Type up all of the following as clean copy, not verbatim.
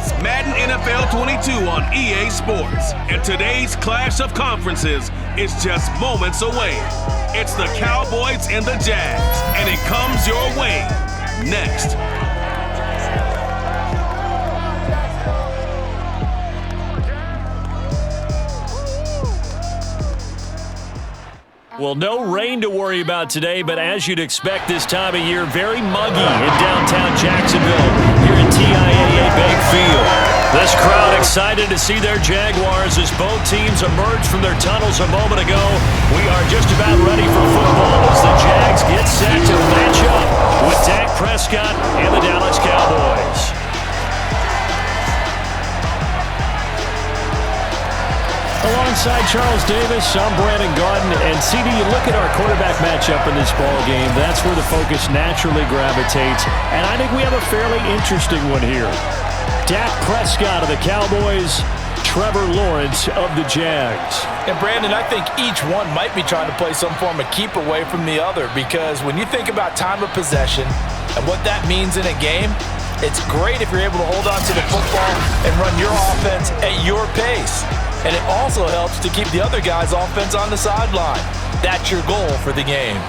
It's Madden NFL 22 on EA Sports, and today's clash of conferences is just moments away. It's the Cowboys and the Jags, and it comes your way next. Well, no rain to worry about today, but as you'd expect this time of year, very muggy in downtown Jacksonville here at TIAA Bank Field. This crowd excited to see their Jaguars as both teams emerged from their tunnels a moment ago. We are just about ready for football as the Jags get set to match up with Dak Prescott and the Dallas Cowboys. Alongside Charles Davis, I'm Brandon Garden, and CD, you look at our quarterback matchup in this ball game, that's where the focus naturally gravitates, and I think we have a fairly interesting one here. Dak Prescott of the Cowboys, Trevor Lawrence of the Jags. And Brandon, I think each one might be trying to play some form of keep away from the other, because when you think about time of possession and what that means in a game, it's great if you're able to hold on to the football and run your offense at your pace. And it also helps to keep the other guy's offense on the sideline. That's your goal for the game.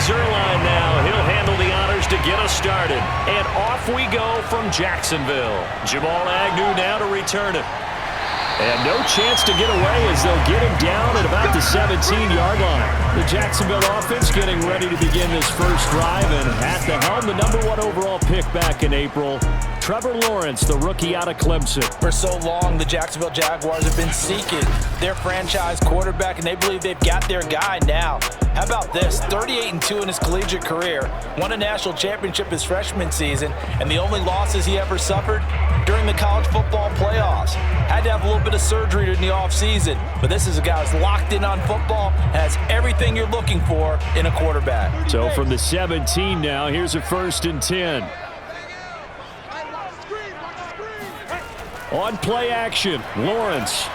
Zerline now, he'll handle the honors to get us started. And off we go from Jacksonville. Jamal Agnew now to return it. And no chance to get away as they'll get him down at about the 17-yard line. The Jacksonville offense getting ready to begin this first drive, and at the helm, the #1 overall pick back in April, Trevor Lawrence, the rookie out of Clemson. For so long, the Jacksonville Jaguars have been seeking their franchise quarterback, and they believe they've got their guy now. How about this? 38-2 in his collegiate career, won a national championship his freshman season, and the only losses he ever suffered during the college football playoffs. Had to have a little bit of surgery in the offseason, but this is a guy who's locked in on football, has everything you're looking for in a quarterback. So from the 17 now, here's a 1st and 10. On play action, Lawrence.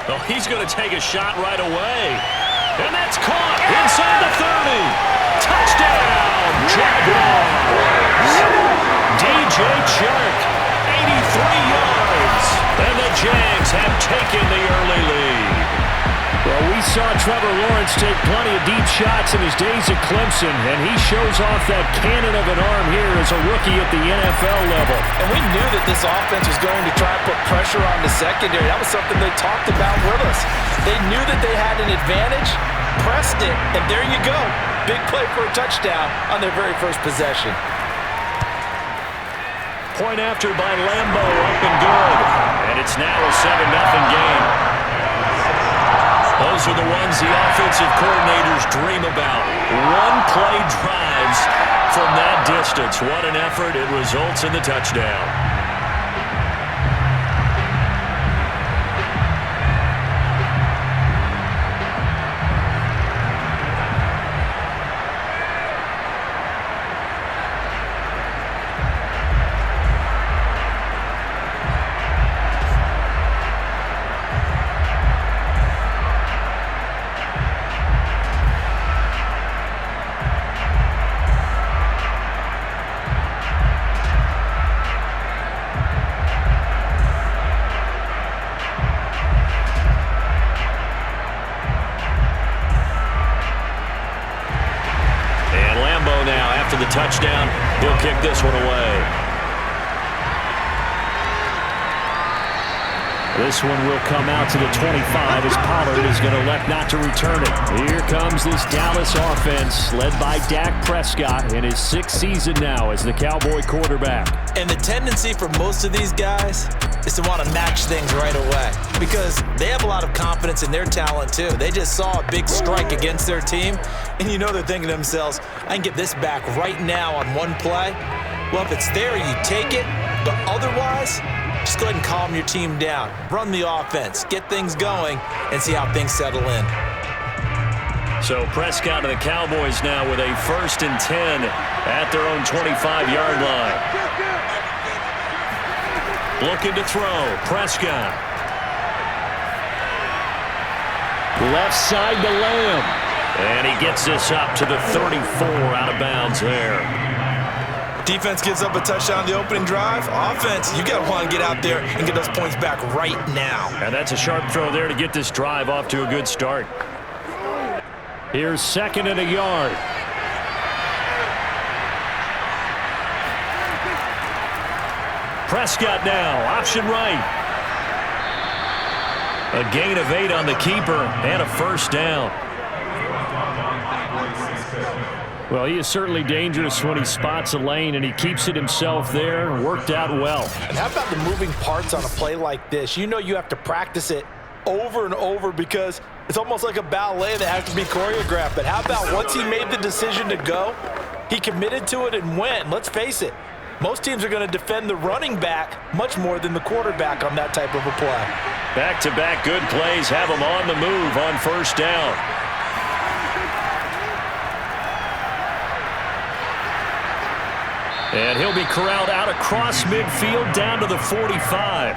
Oh, he's going to take a shot right away. And that's caught inside the 30. Touchdown, Jaguars. DJ Chark, 83 yards. And the Jags have taken the early lead. Well, we saw Trevor Lawrence take plenty of deep shots in his days at Clemson, and he shows off that cannon of an arm here as a rookie at the NFL level. And we knew that this offense was going to try and put pressure on the secondary. That was something they talked about with us. They knew that they had an advantage, pressed it, and there you go. Big play for a touchdown on their very first possession. Point after by Lambo, up and good. And it's now a 7-0 game. Those are the ones the offensive coordinators dream about. One-play drives from that distance. What an effort. It results in the touchdown. After the touchdown, he'll kick this one away. This one will come out to the 25 as Pollard is going to elect not to return it. Here comes this Dallas offense led by Dak Prescott in his 6th season now as the Cowboy quarterback. And the tendency for most of these guys is to want to match things right away because they have a lot of confidence in their talent too. They just saw a big strike against their team, and you know they're thinking to themselves, I can get this back right now on one play. Well, if it's there, you take it, but otherwise, just go ahead and calm your team down. Run the offense, get things going, and see how things settle in. So Prescott and the Cowboys now with a 1st and 10 at their own 25-yard line. Looking to throw. Prescott. Left side to Lamb. And he gets this up to the 34 out of bounds there. Defense gives up a touchdown on the opening drive. Offense, you got to want to get out there and get those points back right now. And that's a sharp throw there to get this drive off to a good start. Here's 2nd and a yard. Prescott now, option right. A gain of 8 on the keeper and a 1st down. Well, he is certainly dangerous when he spots a lane, and he keeps it himself there. Worked out well. And how about the moving parts on a play like this? You know you have to practice it over and over because it's almost like a ballet that has to be choreographed. But how about once he made the decision to go, he committed to it and went. Let's face it, most teams are going to defend the running back much more than the quarterback on that type of a play. Back-to-back good plays have him on the move on 1st down. And he'll be corralled out across midfield down to the 45.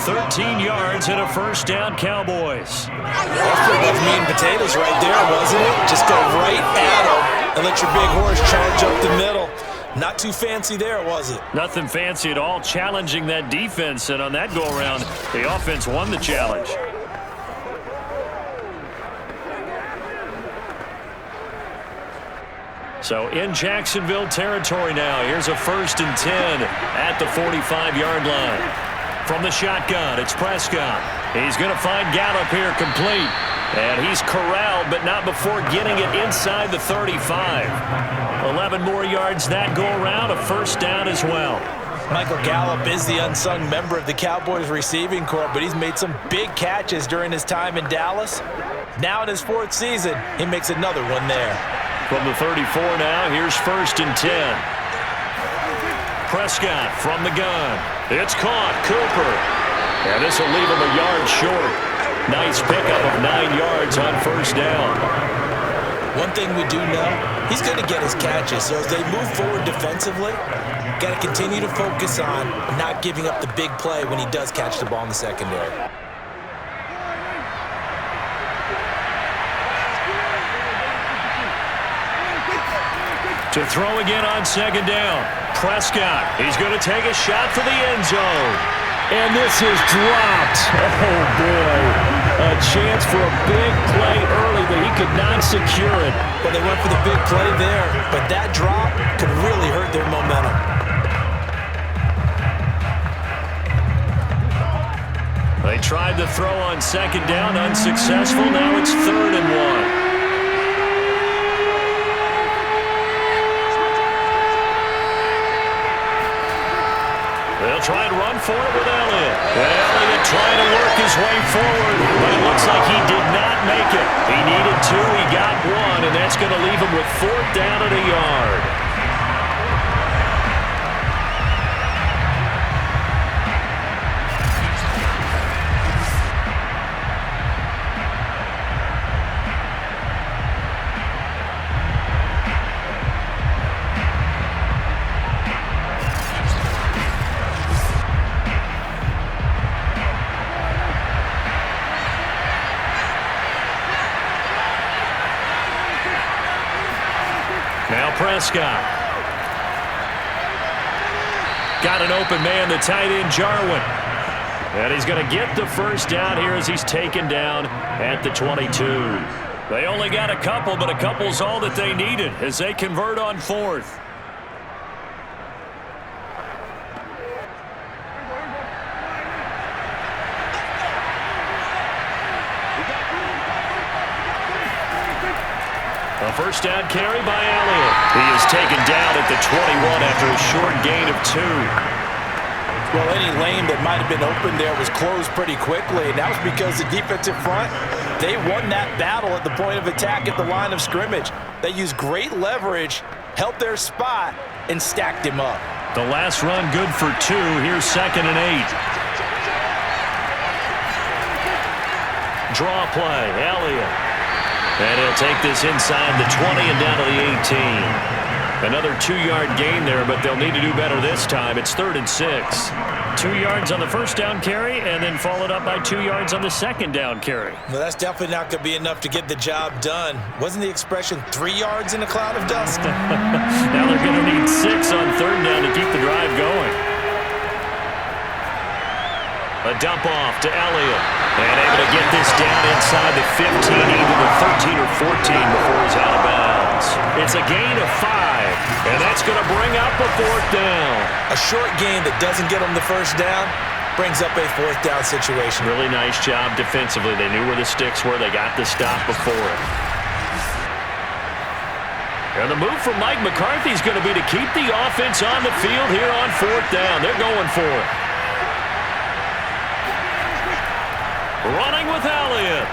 13 yards and a 1st down, Cowboys. That's pretty much meat and potatoes right there, wasn't it? Just go right at him and let your big horse charge up the middle. Not too fancy there, was it? Nothing fancy at all, challenging that defense. And on that go-around, the offense won the challenge. So in Jacksonville territory now. Here's a 1st and 10 at the 45-yard line. From the shotgun, it's Prescott. He's going to find Gallup here complete. And he's corralled, but not before getting it inside the 35. 11 more yards that go around, a 1st down as well. Michael Gallup is the unsung member of the Cowboys receiving corps, but he's made some big catches during his time in Dallas. Now in his 4th season, he makes another one there. From the 34 now, here's 1st and 10. Prescott from the gun. It's caught. Cooper. And this will leave him a yard short. Nice pickup of 9 yards on 1st down. One thing we do know, he's going to get his catches. So as they move forward defensively, got to continue to focus on not giving up the big play when he does catch the ball in the secondary. To throw again on 2nd down. Prescott. He's going to take a shot for the end zone. And this is dropped. Oh, boy. A chance for a big play early, but he could not secure it. Well, they went for the big play there, but that drop could really hurt their momentum. They tried to throw on 2nd down, unsuccessful. Now it's 3rd and 1. They'll try and run for it with Elliott. And Elliott trying to work his way forward, but it looks like he did not make it. He needed 2, he got 1, and that's going to leave him with 4th down and a yard. Now Prescott. Got an open man, the tight end, Jarwin. And he's going to get the 1st down here as he's taken down at the 22. They only got a couple, but a couple's all that they needed as they convert on 4th. A first down carry by Elliott. He is taken down at the 21 after a short gain of 2. Well, any lane that might have been open there was closed pretty quickly, and that was because the defensive front, they won that battle at the point of attack at the line of scrimmage. They used great leverage, held their spot, and stacked him up. The last run good for 2. Here's 2nd and 8. Draw play, Elliott. And he'll take this inside the 20 and down to the 18. Another 2-yard gain there, but they'll need to do better this time. It's 3rd and 6. 2 yards on the first down carry, and then followed up by 2 yards on the second down carry. Well, that's definitely not going to be enough to get the job done. Wasn't the expression 3 yards in a cloud of dust? Now they're going to need 6 on 3rd down to keep the drive going. A dump off to Elliott. And able to get this down inside the 15, either the 13 or 14 before he's out of bounds. It's a gain of 5, and that's going to bring up a 4th down. A short gain that doesn't get them the first down brings up a 4th down situation. Really nice job defensively. They knew where the sticks were. They got the stop before it. And the move from Mike McCarthy is going to be to keep the offense on the field here on 4th down. They're going for it. Running with Elliott.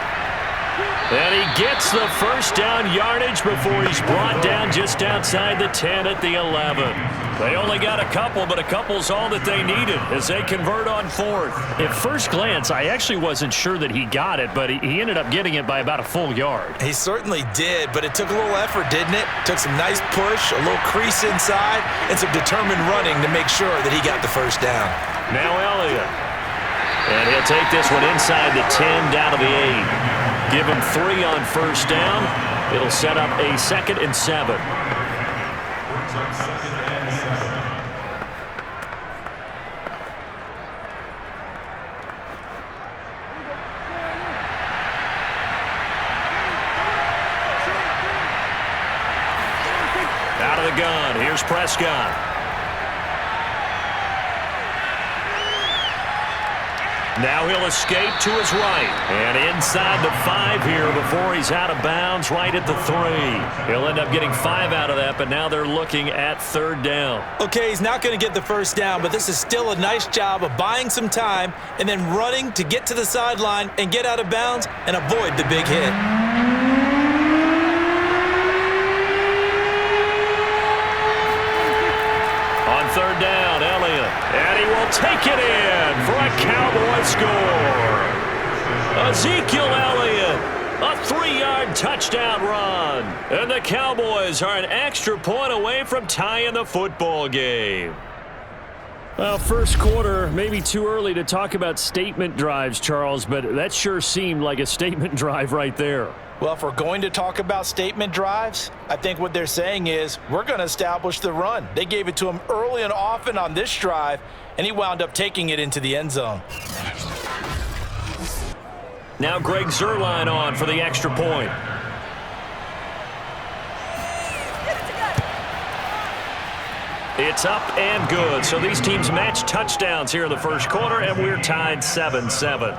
And he gets the first down yardage before he's brought down just outside the 10 at the 11. They only got a couple, but a couple's all that they needed as they convert on 4th. At first glance, I actually wasn't sure that he got it, but he ended up getting it by about a full yard. He certainly did, but it took a little effort, didn't it? Took some nice push, a little crease inside, and some determined running to make sure that he got the first down. Now Elliott. And he'll take this one inside the 10 down to the 8. Give him 3 on first down. It'll set up a 2nd and 7. Out of the gun. Here's Prescott. Now he'll escape to his right. And inside the 5 here before he's out of bounds right at the 3. He'll end up getting 5 out of that, but now they're looking at 3rd down. Okay, he's not going to get the first down, but this is still a nice job of buying some time and then running to get to the sideline and get out of bounds and avoid the big hit. On 3rd down, Elliott. And he will take it in for a Cowboy score. Ezekiel Elliott, a 3-yard touchdown run. And the Cowboys are an extra point away from tying the football game. Well, first quarter, maybe too early to talk about statement drives, Charles, but that sure seemed like a statement drive right there. Well, if we're going to talk about statement drives, I think what they're saying is we're going to establish the run. They gave it to him early and often on this drive, and he wound up taking it into the end zone. Now Greg Zuerlein on for the extra point. It's up and good. So these teams match touchdowns here in the first quarter, and we're tied 7-7.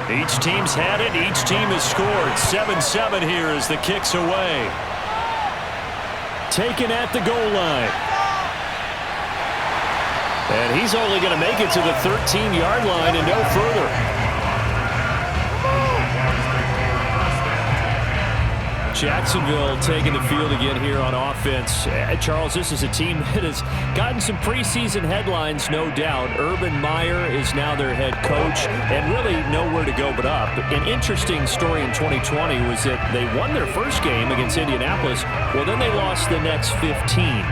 Each team's had it. Each team has scored. 7-7 here as the kick's away. Taken at the goal line. And he's only going to make it to the 13-yard line and no further. Jacksonville taking the field again here on offense. Charles, this is a team that has gotten some preseason headlines, no doubt. Urban Meyer is now their head coach and really nowhere to go but up. An interesting story in 2020 was that they won their first game against Indianapolis. Well, then they lost the next 15.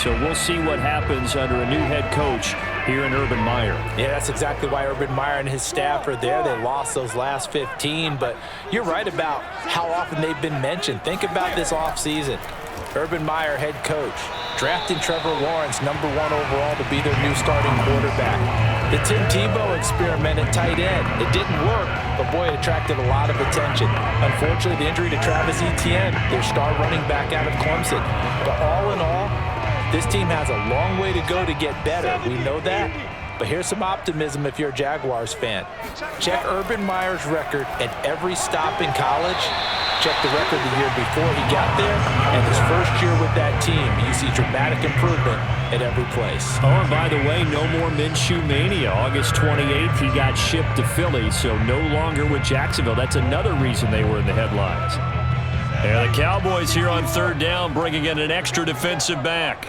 So we'll see what happens under a new head coach here in Urban Meyer. Yeah, that's exactly why Urban Meyer and his staff are there. They lost those last 15, but you're right about how often they've been mentioned. Think about this offseason. Urban Meyer, head coach, drafting Trevor Lawrence, #1 overall, to be their new starting quarterback. The Tim Tebow experiment at tight end. It didn't work, but boy, it attracted a lot of attention. Unfortunately, the injury to Travis Etienne, their star running back out of Clemson. But all in all, this team has a long way to go to get better. We know that. But here's some optimism if you're a Jaguars fan. Check Urban Meyer's record at every stop in college. Check the record the year before he got there, and his first year with that team. You see dramatic improvement at every place. Oh, and by the way, no more Minshew mania. August 28th, he got shipped to Philly, so no longer with Jacksonville. That's another reason they were in the headlines. And the Cowboys here on 3rd down, bringing in an extra defensive back.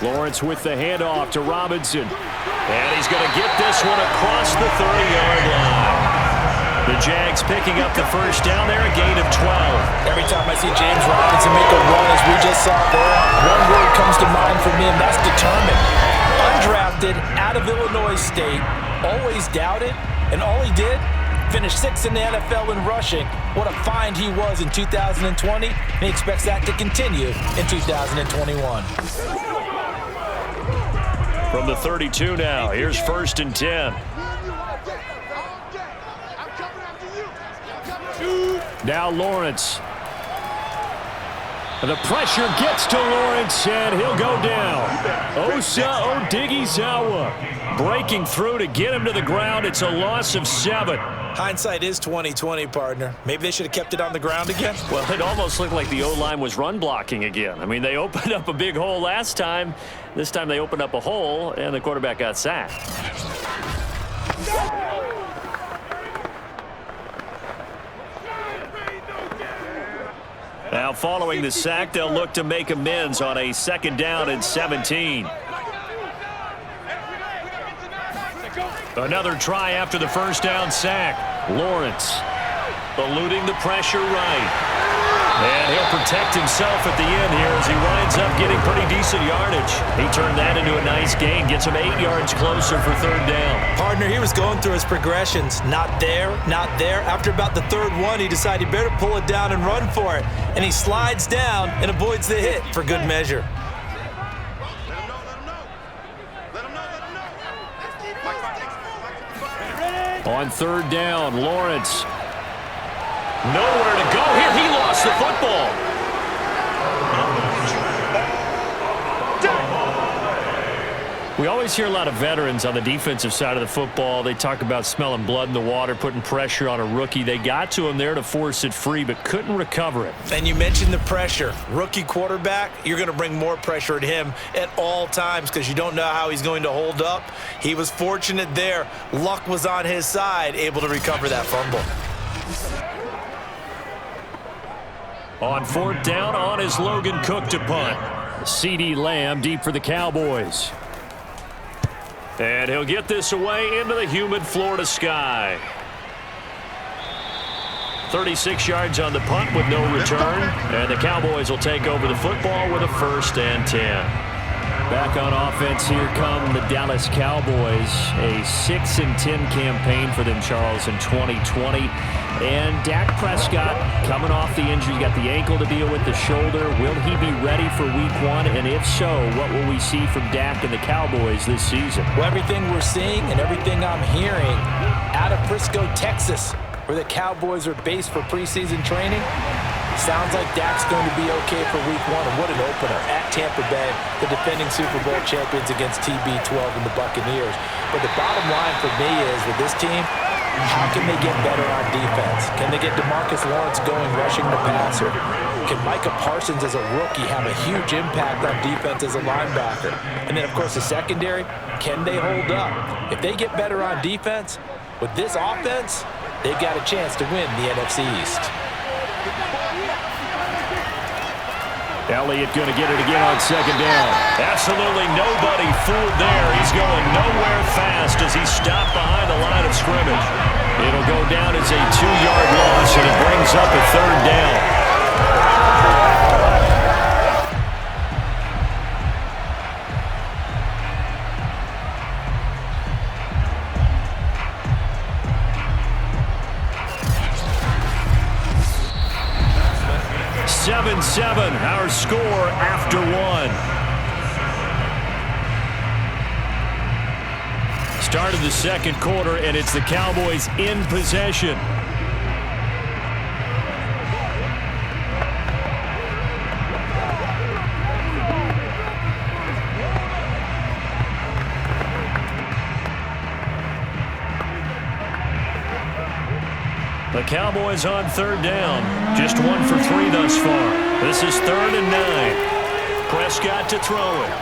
Lawrence with the handoff to Robinson. And he's going to get this one across the 30-yard line. The Jags picking up the first down there, a gain of 12. Every time I see James Robinson make a run, as we just saw there, one word comes to mind for me, and that's determined. Undrafted, out of Illinois State, always doubted, and all he did, finished 6th in the NFL in rushing. What a find he was in 2020, and he expects that to continue in 2021. From the 32 now, here's 1st and 10. Now Lawrence. The pressure gets to Lawrence, and he'll go down. Osa Odighizuwa breaking through to get him to the ground. It's a loss of 7. Hindsight is 20/20, partner. Maybe they should have kept it on the ground again. Well, it almost looked like the O-line was run blocking again. I mean, they opened up a big hole last time. This time they opened up a hole, and the quarterback got sacked. Now, following the sack, they'll look to make amends on a 2nd down and 17. Another try after the 1st down sack. Lawrence eluding the pressure right. And he'll protect himself at the end here as he winds up getting pretty decent yardage. He turned that into a nice gain, gets him 8 yards closer for 3rd down. Partner, he was going through his progressions. Not there, not there. After about the 3rd one, he decided he better pull it down and run for it. And he slides down and avoids the hit for good measure. On 3rd down, Lawrence. Nowhere to go here. He lost the football. We always hear a lot of veterans on the defensive side of the football. They talk about smelling blood in the water, putting pressure on a rookie. They got to him there to force it free, but couldn't recover it. And you mentioned the pressure. Rookie quarterback, you're going to bring more pressure at him at all times because you don't know how he's going to hold up. He was fortunate there. Luck was on his side, able to recover that fumble. On 4th down, on is Logan Cook to punt. CeeDee Lamb deep for the Cowboys. And he'll get this away into the humid Florida sky. 36 yards on the punt with no return. And the Cowboys will take over the football with a 1st and 10. Back on offense, here come the Dallas Cowboys. A 6-10 campaign for them, Charles, in 2020. And Dak Prescott coming off the injury. He's got the ankle to deal with, the shoulder. Will he be ready for week 1? And if so, what will we see from Dak and the Cowboys this season? Well, everything we're seeing and everything I'm hearing out of Frisco, Texas, where the Cowboys are based for preseason training, sounds like Dak's going to be okay for week 1. And what an opener at Tampa Bay, the defending Super Bowl champions against TB12 and the Buccaneers. But the bottom line for me is with this team, how can they get better on defense? Can they get DeMarcus Lawrence going, rushing the passer? Can Micah Parsons as a rookie have a huge impact on defense as a linebacker? And then, of course, the secondary, can they hold up? If they get better on defense, with this offense, they've got a chance to win the NFC East. Elliott going to get it again on 2nd down. Absolutely nobody fooled there. He's going nowhere fast as he's stopped behind the line of scrimmage. It'll go down as a 2-yard loss, and it brings up a 3rd down. Our score after one. Start of the second quarter, and it's the Cowboys in possession. The Cowboys on third down. Just 1 for 3 thus far. This is 3rd and 9. Prescott to throw it.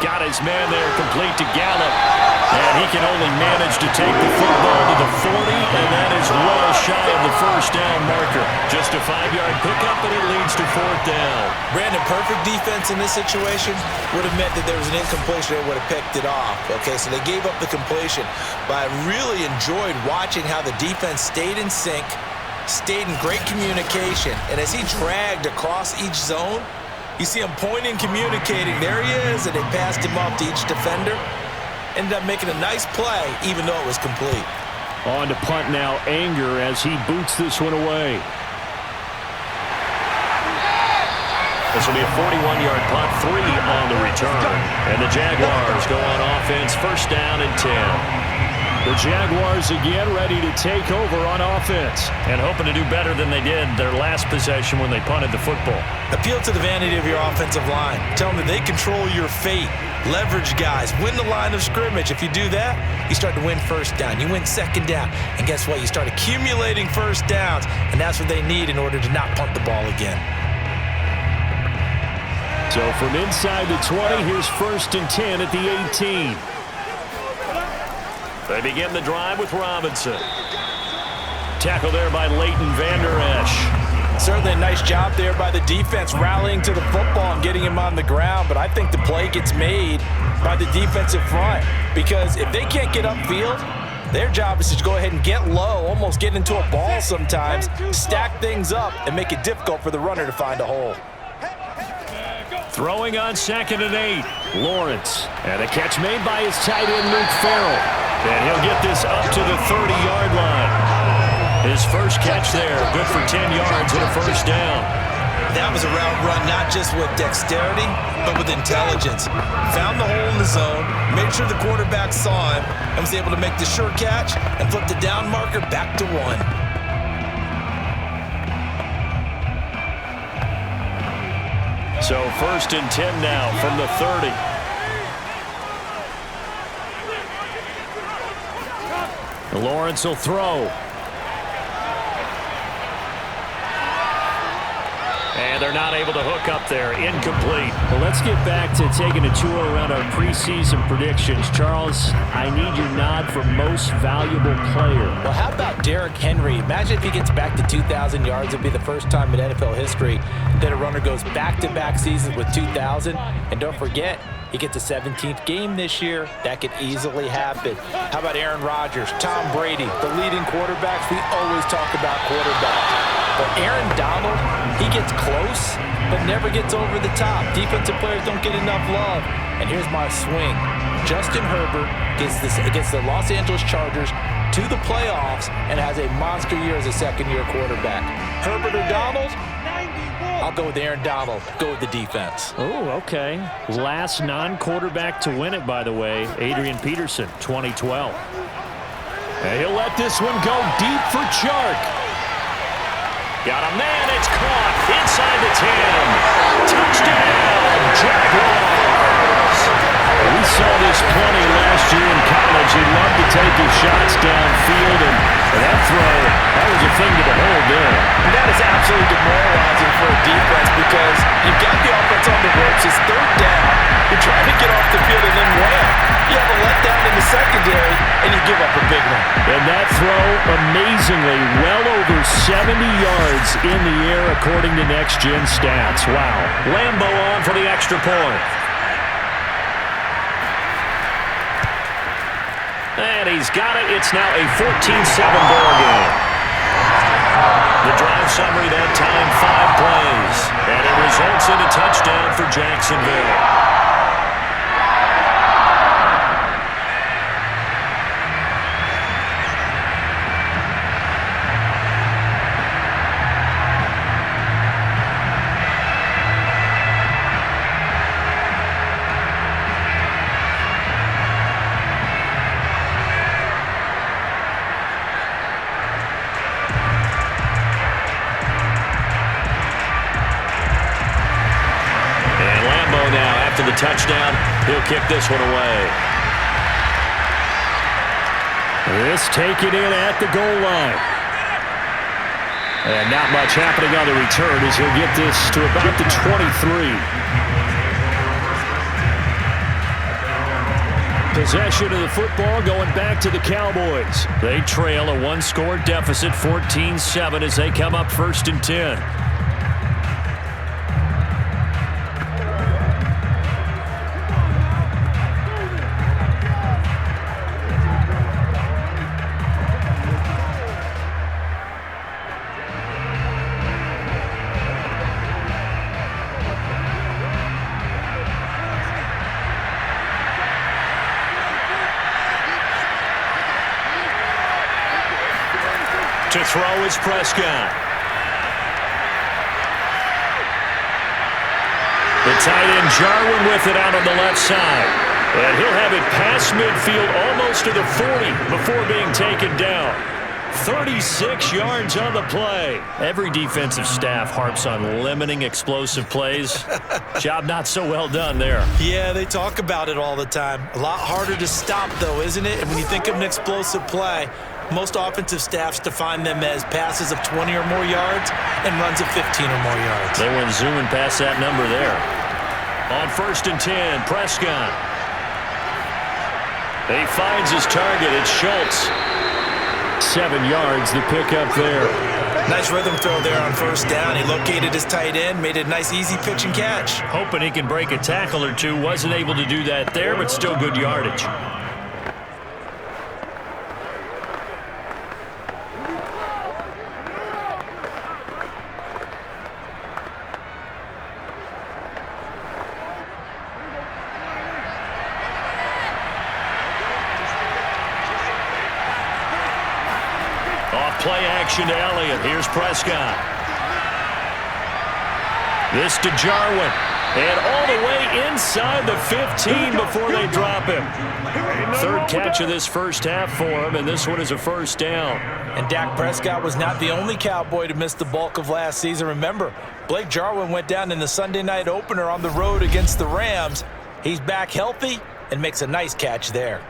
Got his man there complete to Gallup. And he can only manage to take the football to the 40, and that is well shy of the first down marker. Just a 5-yard pickup, and it leads to 4th down. Brandon, perfect defense in this situation would have meant that there was an incompletion. They would have picked it off. Okay, so they gave up the completion. But I really enjoyed watching how the defense stayed in sync, stayed in great communication, and as he dragged across each zone, you see him pointing, communicating. There he is, and they passed him off to each defender. Ended up making a nice play, even though it was complete. On to punt now, Anger, as he boots this one away. This will be a 41-yard punt, 3 on the return. And the Jaguars go on offense, 1st down and 10. The Jaguars again ready to take over on offense and hoping to do better than they did their last possession when they punted the football. Appeal to the vanity of your offensive line. Tell them that they control your fate. Leverage guys. Win the line of scrimmage. If you do that, you start to win 1st down. You win 2nd down. And guess what? You start accumulating 1st downs. And that's what they need in order to not punt the ball again. So from inside the 20, here's 1st and 10 at the 18. They begin the drive with Robinson. Tackle there by Leighton Vander Esch. Certainly a nice job there by the defense, rallying to the football and getting him on the ground. But I think the play gets made by the defensive front. Because if they can't get upfield, their job is to go ahead and get low, almost get into a ball sometimes, stack things up, and make it difficult for the runner to find a hole. Throwing on 2nd and 8. Lawrence. And a catch made by his tight end, Luke Farrell. And he'll get this up to the 30-yard line. His first catch there, good for 10 yards and a 1st down. That was a route run not just with dexterity, but with intelligence. Found the hole in the zone, made sure the quarterback saw him, and was able to make the sure catch and flip the down marker back to 1. So 1st and 10 now from the 30. Lawrence will throw. And they're not able to hook up there. Incomplete. Well, let's get back to taking a tour around our preseason predictions. Charles, I need your nod for most valuable player. Well, how about Derrick Henry? Imagine if he gets back to 2,000 yards. It'd be the first time in NFL history that a runner goes back-to-back seasons with 2,000. And don't forget, he gets a 17th game this year. That could easily happen. How about Aaron Rodgers, Tom Brady, the leading quarterbacks? We always talk about quarterbacks. But Aaron Donald, he gets close, but never gets over the top. Defensive players don't get enough love. And here's my swing. Justin Herbert gets the Los Angeles Chargers to the playoffs and has a monster year as a second-year quarterback. Herbert or Donald? I'll go with Aaron Donald. Go with the defense. Oh, okay. Last non-quarterback to win it, by the way, Adrian Peterson, 2012. And he'll let this one go deep for Chark. Got a man, it's caught inside the 10. Touchdown, Jaguars. We saw this plenty last year in college. He loved to take his shots downfield, and that throw, that was a thing to behold there. And that is absolutely demoralizing for a defense because you've got the offense on the ropes. It's 3rd down. You're trying to get off the field and then wham. You have a letdown in the secondary, and you give up a big one. And that throw, amazingly, well over 70 yards in the air according to Next Gen Stats. Wow. Lambo on for the extra point. And he's got it. It's now a 14-7 ball game. The drive summary that time, 5 plays. And it results in a touchdown for Jacksonville. After the touchdown, he'll kick this one away. This taken in at the goal line. And not much happening on the return as he'll get this to about the 23. Possession of the football going back to the Cowboys. They trail a one-score deficit, 14-7, as they come up 1st and 10. To throw is Prescott. The tight end Jarwin with it out on the left side. And he'll have it past midfield almost to the 40 before being taken down. 36 yards on the play. Every defensive staff harps on limiting explosive plays. Job not so well done there. Yeah, they talk about it all the time. A lot harder to stop, though, isn't it? And when you think of an explosive play, most offensive staffs define them as passes of 20 or more yards and runs of 15 or more yards. They went zooming past that number there. On 1st and 10, Prescott. He finds his target. It's Schultz. 7 yards, the pickup there. Nice rhythm throw there on 1st down. He located his tight end, made a nice easy pitch and catch. Hoping he can break a tackle or two. Wasn't able to do that there, but still good yardage. Play action to Elliott. Here's Prescott. This to Jarwin. And all the way inside the 15 before they drop him. 3rd catch of this first half for him, and this one is a 1st down. And Dak Prescott was not the only Cowboy to miss the bulk of last season. Remember, Blake Jarwin went down in the Sunday night opener on the road against the Rams. He's back healthy and makes a nice catch there.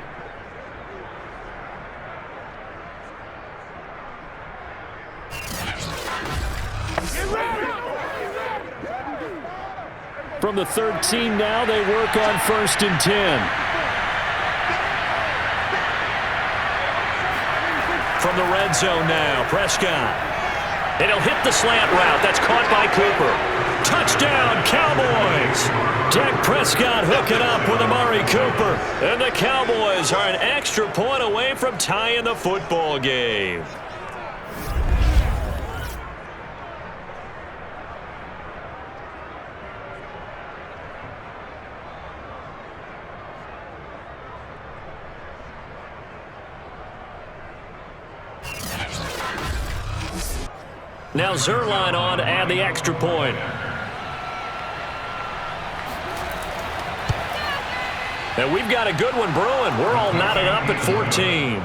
From the 13 now, they work on 1st and 10. From the red zone now, Prescott. And he'll hit the slant route. That's caught by Cooper. Touchdown, Cowboys! Dak Prescott hooking up with Amari Cooper. And the Cowboys are an extra point away from tying the football game. Now Zerline on to add the extra point. And we've got a good one brewing. We're all knotted up at 14.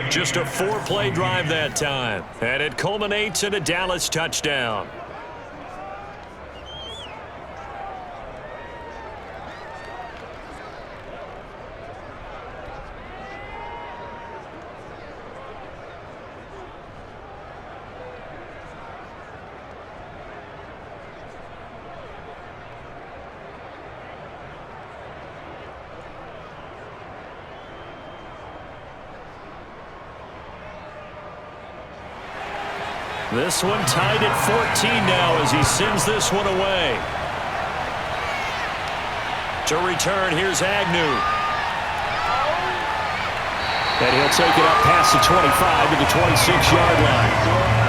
Just a 4-play drive that time. And it culminates in a Dallas touchdown. This one tied at 14 now as he sends this one away. To return, here's Agnew. And he'll take it up past the 25 to the 26-yard line.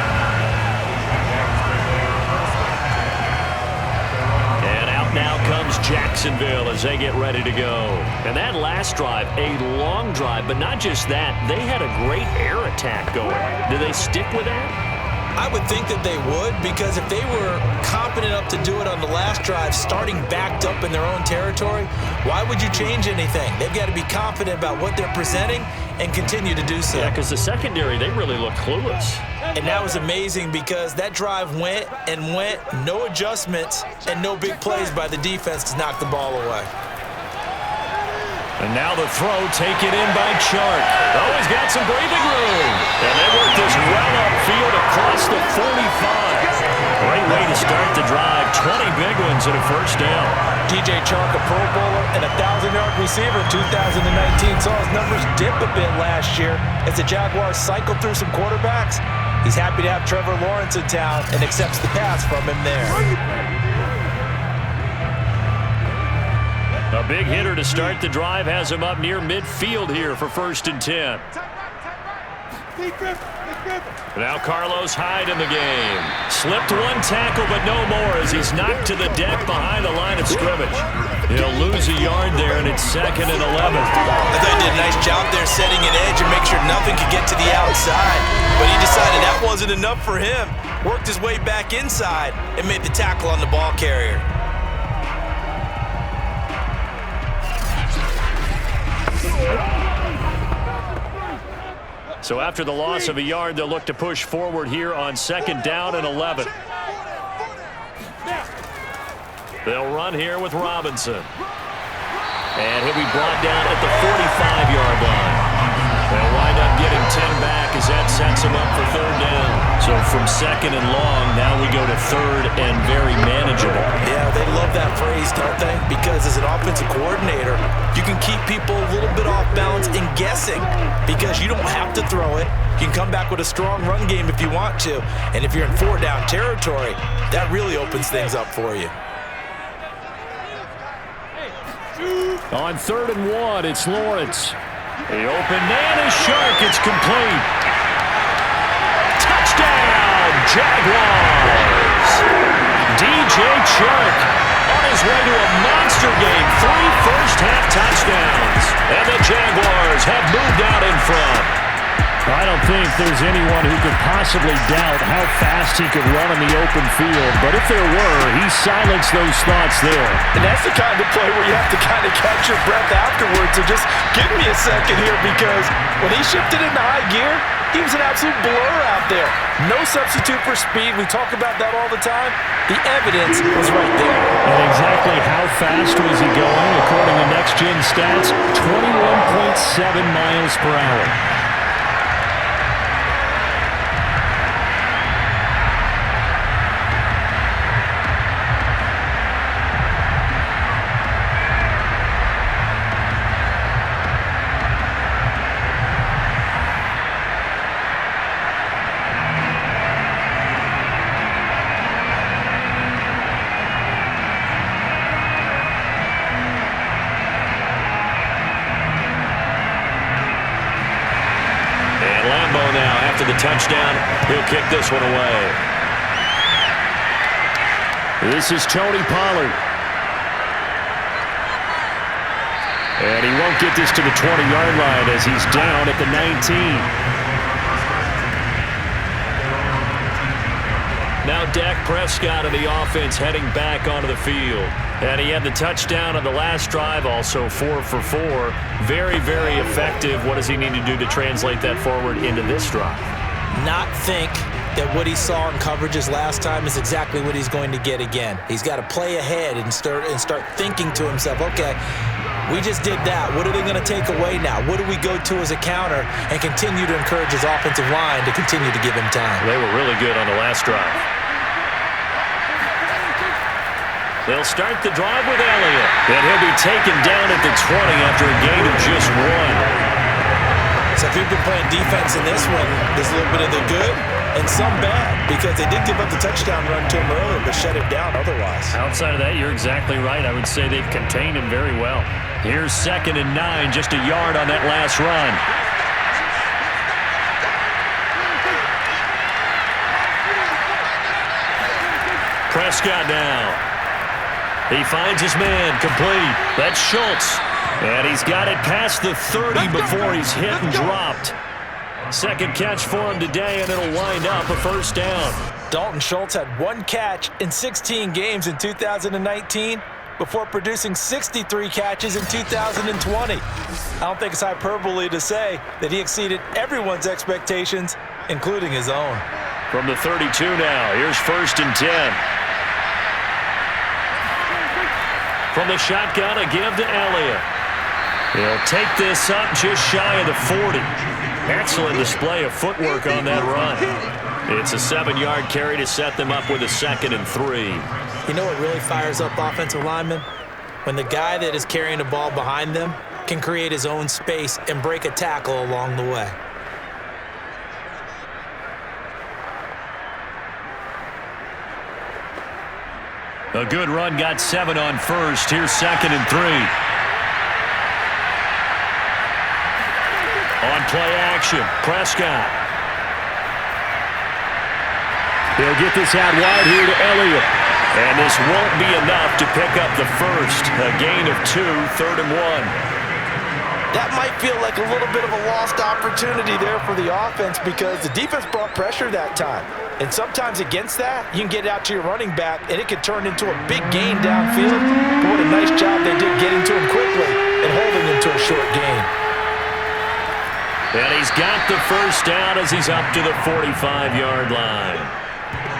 Jacksonville as they get ready to go. And that last drive, a long drive, but not just that. They had a great air attack going. Do they stick with that? I would think that they would, because if they were confident enough to do it on the last drive, starting backed up in their own territory, why would you change anything? They've got to be confident about what they're presenting and continue to do so. Yeah, because the secondary, they really look clueless. And that was amazing because that drive went and went, no adjustments and no big plays by the defense to knock the ball away. And now the throw taken in by Chark. Oh, he's got some breathing room. And they work this well upfield across the 45. Great way to start the drive. 20 big ones and a first down. DJ Chark, a Pro Bowler and a 1,000-yard receiver in 2019, saw his numbers dip a bit last year as the Jaguars cycled through some quarterbacks. He's happy to have Trevor Lawrence in town and accepts the pass from him there. A big hitter to start the drive has him up near midfield here for 1st and 10. Now Carlos Hyde in the game. Slipped one tackle, but no more as he's knocked to the deck behind the line of scrimmage. He'll lose a yard there, and it's 2nd and 11. I thought he did a nice job there setting an edge and make sure nothing could get to the outside. But he decided that wasn't enough for him. Worked his way back inside and made the tackle on the ball carrier. So after the loss of a yard, they'll look to push forward here on 2nd down and 11. They'll run here with Robinson. And he'll be brought down at the 45-yard line. They'll wind up getting 10 back as that sets them up for 3rd down. So from 2nd and long, now we go to 3rd and very manageable. Yeah, they love that phrase, don't they? Because as an offensive coordinator, you can keep people a little bit off balance and guessing because you don't have to throw it. You can come back with a strong run game if you want to. And if you're in 4-down territory, that really opens things up for you. On 3rd and 1, it's Lawrence. The open man is Chark. It's complete. Touchdown, Jaguars. DJ Chark on his way to a monster game. 3 first-half touchdowns. And the Jaguars have moved out in front. I don't think there's anyone who could possibly doubt how fast he could run in the open field. But if there were, he silenced those thoughts there. And that's the kind of play where you have to kind of catch your breath afterwards. So just give me a second here, because when he shifted into high gear, he was an absolute blur out there. No substitute for speed. We talk about that all the time. The evidence was right there. And exactly how fast was he going? According to Next Gen Stats, 21.7 miles per hour. After the touchdown, he'll kick this one away. This is Tony Pollard. And he won't get this to the 20-yard line as he's down at the 19. Now Dak Prescott of the offense heading back onto the field. And he had the touchdown on the last drive, also 4 for 4. Very, very effective. What does he need to do to translate that forward into this drive? Not think that what he saw in coverages last time is exactly what he's going to get again. He's got to play ahead and start thinking to himself, okay, we just did that. What are they going to take away now? What do we go to as a counter? And continue to encourage his offensive line to continue to give him time. They were really good on the last drive. They'll start the drive with Elliott. And he'll be taken down at the 20 after a gain of just 1. So if you've been playing defense in this one, there's a little bit of the good and some bad, because they did give up the touchdown run to him earlier, but shut him down otherwise. Outside of that, you're exactly right. I would say they've contained him very well. Here's 2nd and 9, just a yard on that last run. Prescott now. He finds his man, complete. That's Schultz. And he's got it past the 30 before he's hit and dropped. Second catch for him today, and it'll wind up a first down. Dalton Schultz had 1 catch in 16 games in 2019 before producing 63 catches in 2020. I don't think it's hyperbole to say that he exceeded everyone's expectations, including his own. From the 32 now, here's 1st and 10. From the shotgun, a give to Elliott. He'll take this up just shy of the 40. Excellent display of footwork on that run. It's a 7-yard carry to set them up with a 2nd and 3. You know what really fires up offensive linemen? When the guy that is carrying the ball behind them can create his own space and break a tackle along the way. A good run, got 7 on 1st. Here's 2nd and 3. On play action, Prescott. He'll get this out wide here to Elliott. And this won't be enough to pick up the first. A gain of 2, 3rd and 1. That might feel like a little bit of a lost opportunity there for the offense because the defense brought pressure that time. And sometimes against that, you can get it out to your running back, and it can turn into a big gain downfield. But what a nice job they did getting to him quickly and holding him to a short gain. And he's got the first down as he's up to the 45-yard line.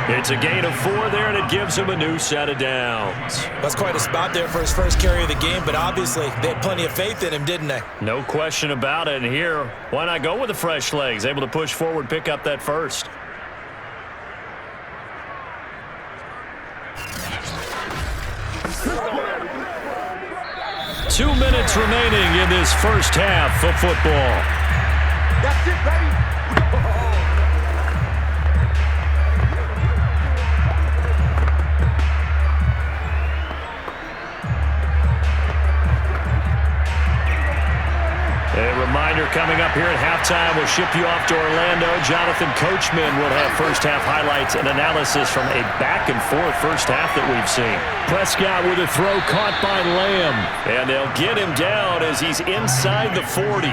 It's a gain of 4 there, and it gives him a new set of downs. That's quite a spot there for his first carry of the game, but obviously they had plenty of faith in him, didn't they? No question about it. And here, why not go with the fresh legs? Able to push forward, pick up that first. Two minutes remaining in this first half of football. That's it, baby. A reminder coming up here at halftime, we'll ship you off to Orlando. Jonathan Coachman will have first half highlights and analysis from a back-and-forth first half that we've seen. Prescott with a throw caught by Lamb. And they'll get him down as he's inside the 40.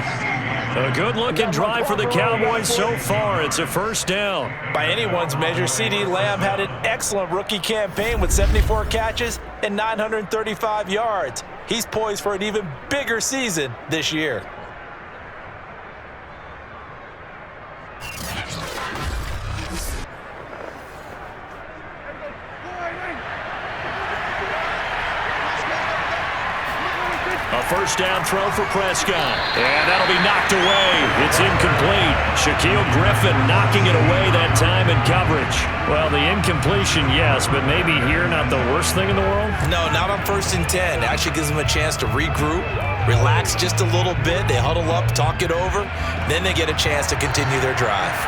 A good-looking drive for the Cowboys so far. It's a first down. By anyone's measure, CeeDee Lamb had an excellent rookie campaign with 74 catches and 935 yards. He's poised for an even bigger season this year. A first down throw for Prescott. And that'll be knocked away. It's incomplete. Shaquille Griffin knocking it away that time in coverage. Well, the incompletion, yes, but maybe here not the worst thing in the world? No, not on 1st and 10. Actually gives them a chance to regroup, relax just a little bit. They huddle up, talk it over. Then they get a chance to continue their drive.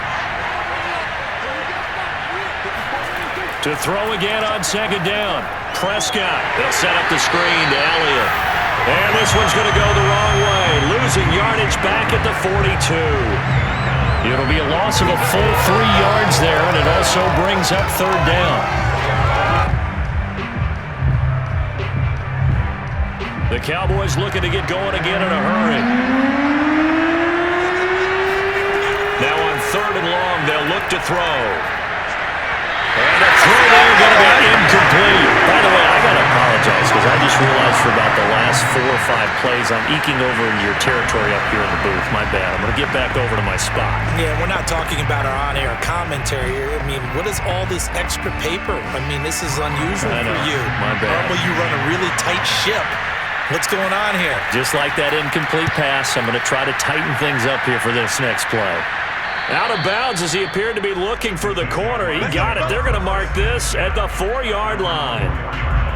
To throw again on 2nd down. Prescott. They'll set up the screen to Elliott. And this one's going to go the wrong way. Losing yardage back at the 42. It'll be a loss of a full 3 yards there, and it also brings up 3rd down. The Cowboys looking to get going again in a hurry. Now on 3rd and long, they'll look to throw. And a throw there going to be incomplete. By the way, I got to apologize because I just realized for about the last 4 or 5 plays I'm eking over into your territory up here in the booth. My bad. I'm going to get back over to my spot. Yeah, we're not talking about our on-air commentary here. I mean, what is all this extra paper? I mean, this is unusual for you. My bad. Normally you run a really tight ship. What's going on here? Just like that incomplete pass, I'm going to try to tighten things up here for this next play. Out of bounds as he appeared to be looking for the corner. He got it. They're going to mark this at the 4-yard line.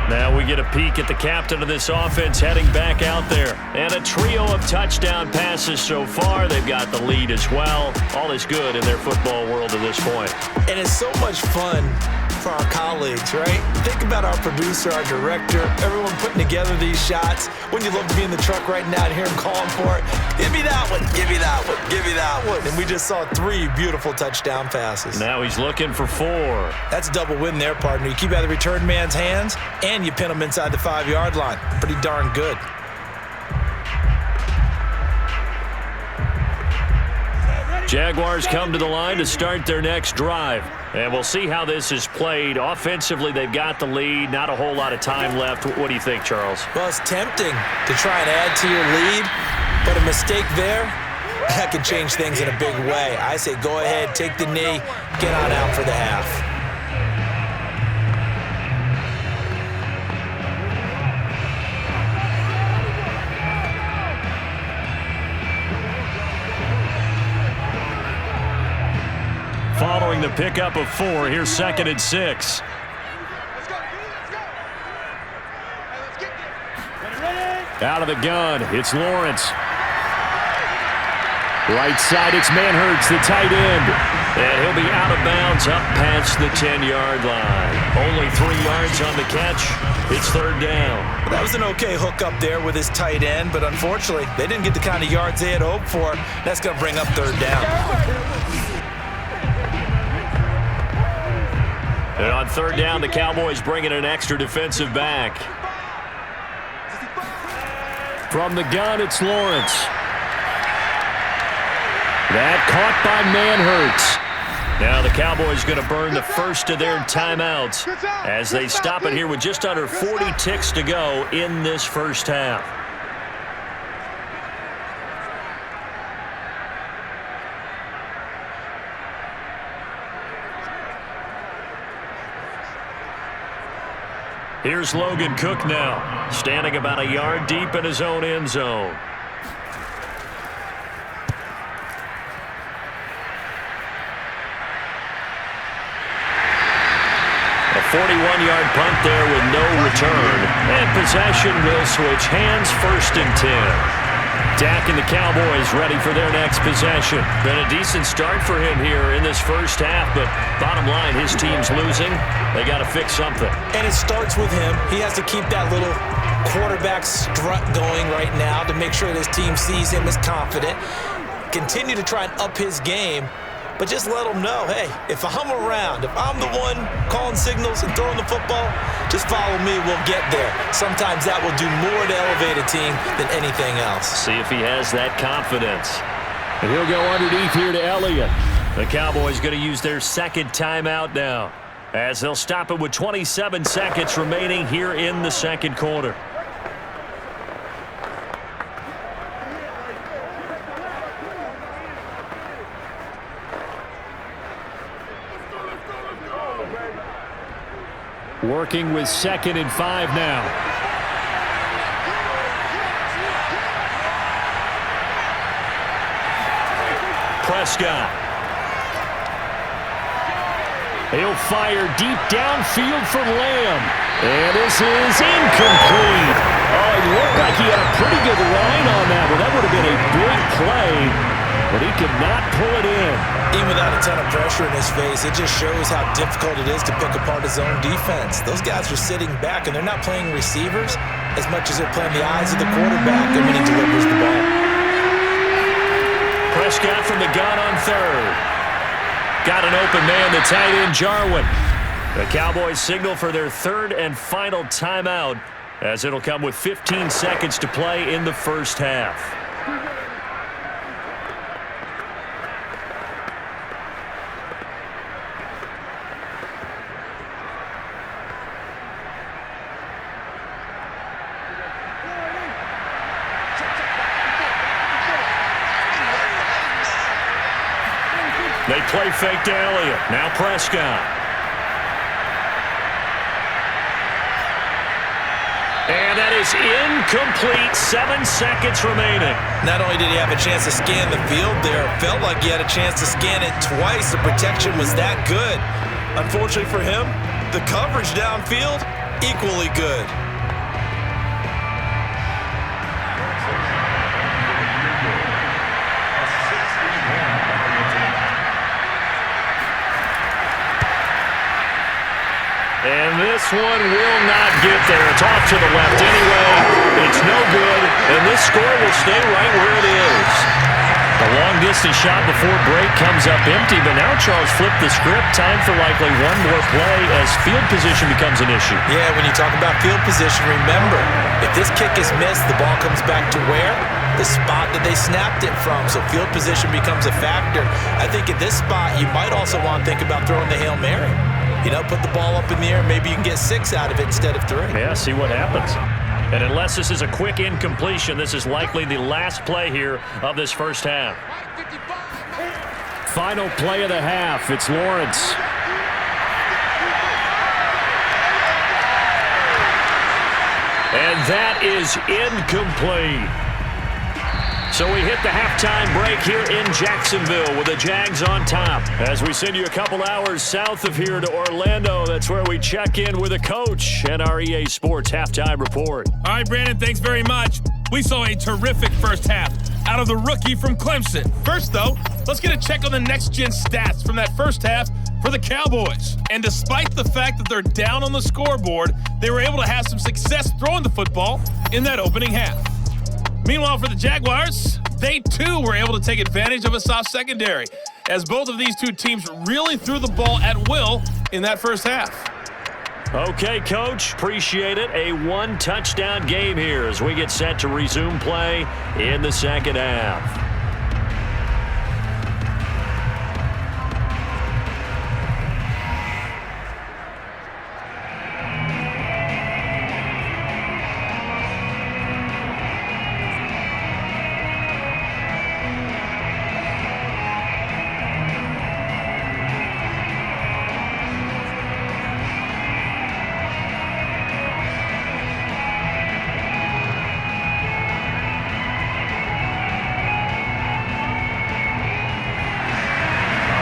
Now we get a peek at the captain of this offense heading back out there. And a trio of touchdown passes so far. They've got the lead as well. All is good in their football world at this point. And it's so much fun for our colleagues, right? Think about our producer, our director, everyone putting together these shots. When you love to be in the truck right now and hear him calling for it, give me that one, give me that one, give me that one. And we just saw 3 beautiful touchdown passes. Now he's looking for 4. That's a double win there, partner. You keep out of the return man's hands, and and you pin them inside the 5-yard line. Pretty darn good. Jaguars come to the line to start their next drive. And we'll see how this is played. Offensively, they've got the lead. Not a whole lot of time left. What do you think, Charles? Well, it's tempting to try and add to your lead, but a mistake there, that could change things in a big way. I say go ahead, take the knee, get on out for the half. Following the pickup of 4, here's 2nd and 6. Let's go. Let's get there. Out of the gun, it's Lawrence. Right side, it's Manhurts, the tight end. And he'll be out of bounds up past the 10-yard line. Only 3 yards on the catch. It's 3rd down. Well, that was an okay hook up there with his tight end, but unfortunately, they didn't get the kind of yards they had hoped for. That's going to bring up 3rd down. And on 3rd down, the Cowboys bring in an extra defensive back. From the gun, it's Lawrence. That caught by Manhurts. Now the Cowboys going to burn the first of their timeouts as they stop it here with just under 40 ticks to go in this first half. Here's Logan Cook now, standing about a yard deep in his own end zone. A 41-yard punt there with no return. And possession will switch hands, 1st and 10. Dak and the Cowboys ready for their next possession. Been a decent start for him here in this first half, but bottom line, his team's losing. They got to fix something. And it starts with him. He has to keep that little quarterback strut going right now to make sure that his team sees him as confident. Continue to try and up his game, but just let him know, hey, if I'm around, if I'm the one calling signals and throwing the football, just follow me, we'll get there. Sometimes that will do more to elevate a team than anything else. See if he has that confidence. And he'll go underneath here to Elliott. The Cowboys going to use their 2nd timeout now, as they'll stop it with 27 seconds remaining here in the 2nd quarter. Working with 2nd and 5 now. Prescott. He'll fire deep downfield for Lamb. And this is incomplete. Oh, it looked like he had a pretty good line on that one. That would have been a big play, but he could not pull it in. Even without a ton of pressure in his face, it just shows how difficult it is to pick apart his own defense. Those guys are sitting back, and they're not playing receivers as much as they're playing the eyes of the quarterback and when he delivers the ball. Prescott from the gun on 3rd. Got an open man, the tight end, Jarwin. The Cowboys signal for their 3rd and final timeout, as it'll come with 15 seconds to play in the first half. They play fake to Elliott. Now Prescott. And that is incomplete. 7 seconds remaining. Not only did he have a chance to scan the field there, it felt like he had a chance to scan it twice. The protection was that good. Unfortunately for him, the coverage downfield, equally good. And this one will not get there. It's off to the left anyway. It's no good, and this score will stay right where it is. The long Long-distance shot before break comes up empty, but now Charles flipped the script. Time for likely one more play as field position becomes an issue. Yeah, when you talk about field position, remember, if this kick is missed, the ball comes back to where? The spot that they snapped it from. So field position becomes a factor. I think at this spot, you might also want to think about throwing the Hail Mary. You know, put the ball up in the air. Maybe you can get 6 out of it instead of 3. Yeah, see what happens. And unless this is a quick incompletion, this is likely the last play here of this first half. Final play of the half. It's Lawrence. And that is incomplete. So we hit the halftime break here in Jacksonville with the Jags on top. As we send you a couple hours south of here to Orlando, that's where we check in with a coach and our EA Sports halftime report. All right, Brandon, thanks very much. We saw a terrific first half out of the rookie from Clemson. First, though, let's get a check on the next-gen stats from that first half for the Cowboys. And despite the fact that they're down on the scoreboard, they were able to have some success throwing the football in that opening half. Meanwhile, for the Jaguars, they too were able to take advantage of a soft secondary, as both of these two teams really threw the ball at will in that first half. Okay, Coach, appreciate it. A one-touchdown game here as we get set to resume play in the second half.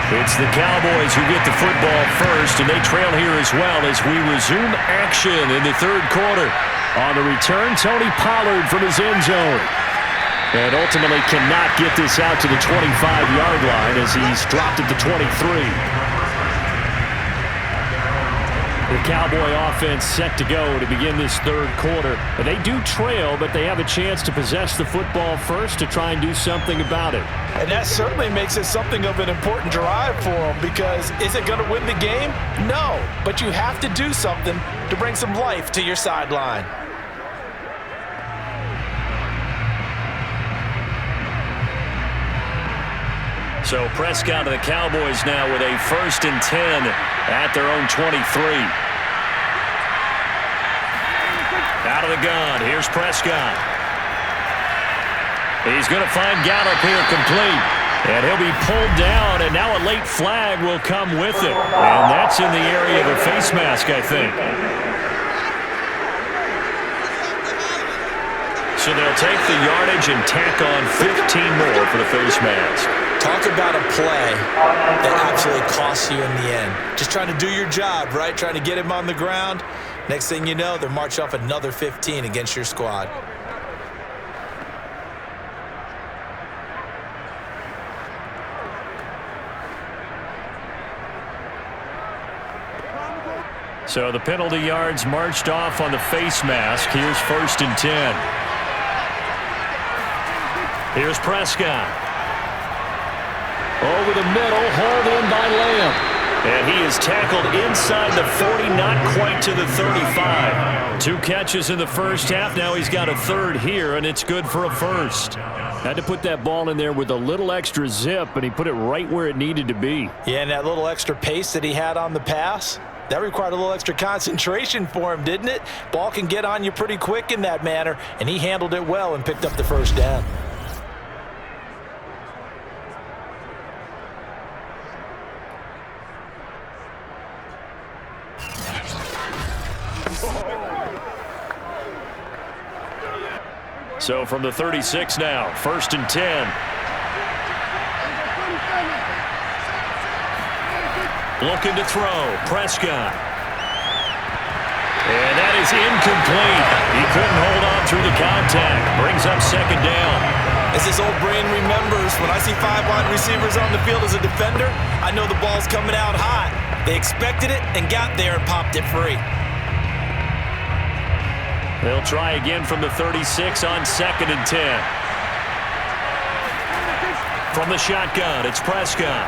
It's the Cowboys who get the football first, and they trail here as well as we resume action in the third quarter. On the return, Tony Pollard from his end zone. And ultimately cannot get this out to the 25-yard line as he's dropped at the 23. The Cowboy offense set to go to begin this third quarter. And they do trail, but they have a chance to possess the football first to try and do something about it. And that certainly makes it something of an important drive for them, because is it going to win the game? No, but you have to do something to bring some life to your sideline. So Prescott of the Cowboys now with a 1st and 10 at their own 23. Out of the gun, here's Prescott. He's going to find Gallup here complete. And he'll be pulled down, and now a late flag will come with it. And that's in the area of a face mask, I think. So they'll take the yardage and tack on 15 more for the face mask. Talk about a play that absolutely costs you in the end. Just trying to do your job, right? Trying to get him on the ground. Next thing you know, they're marching off another 15 against your squad. So the penalty yards marched off on the face mask. Here's 1st and 10. Here's Prescott. Over the middle, hauled in by Lamb. And he is tackled inside the 40, not quite to the 35. 2 catches in the first half. Now he's got a 3rd here, and it's good for a 1st. Had to put that ball in there with a little extra zip, and he put it right where it needed to be. Yeah, and that little extra pace that he had on the pass, that required a little extra concentration for him, didn't it? Ball can get on you pretty quick in that manner, and he handled it well and picked up the 1st down. So from the 36 now, 1st and 10. Looking to throw, Prescott. And that is incomplete. He couldn't hold on through the contact. Brings up 2nd down. As this old brain remembers, when I see 5 wide receivers on the field as a defender, I know the ball's coming out hot. They expected it and got there and popped it free. They'll try again from the 36 on 2nd and 10. From the shotgun, it's Prescott.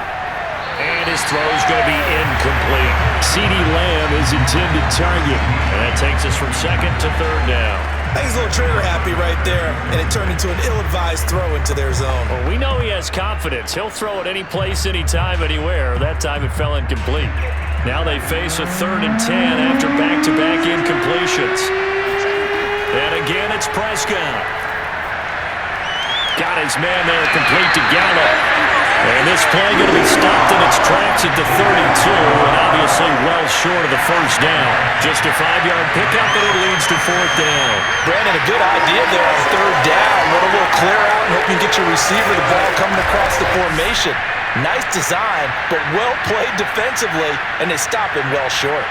And his throw's going to be incomplete. CeeDee Lamb is intended target. And that takes us from second to third down. I think he's a little trigger happy right there, and it turned into an ill-advised throw into their zone. Well, we know he has confidence. He'll throw it any place, anytime, anywhere. That time it fell incomplete. Now they face a 3rd and 10 after back-to-back incompletions. And again, it's Prescott. Got his man there, complete to Gallup. And this play going to be stopped in its tracks at the 32, and obviously well short of the first down. Just a 5-yard pickup, and it leads to 4th down. Brandon, a good idea there on 3rd down. Let a little clear out and hope you get your receiver the ball coming across the formation. Nice design, but well played defensively, and they stop him well short.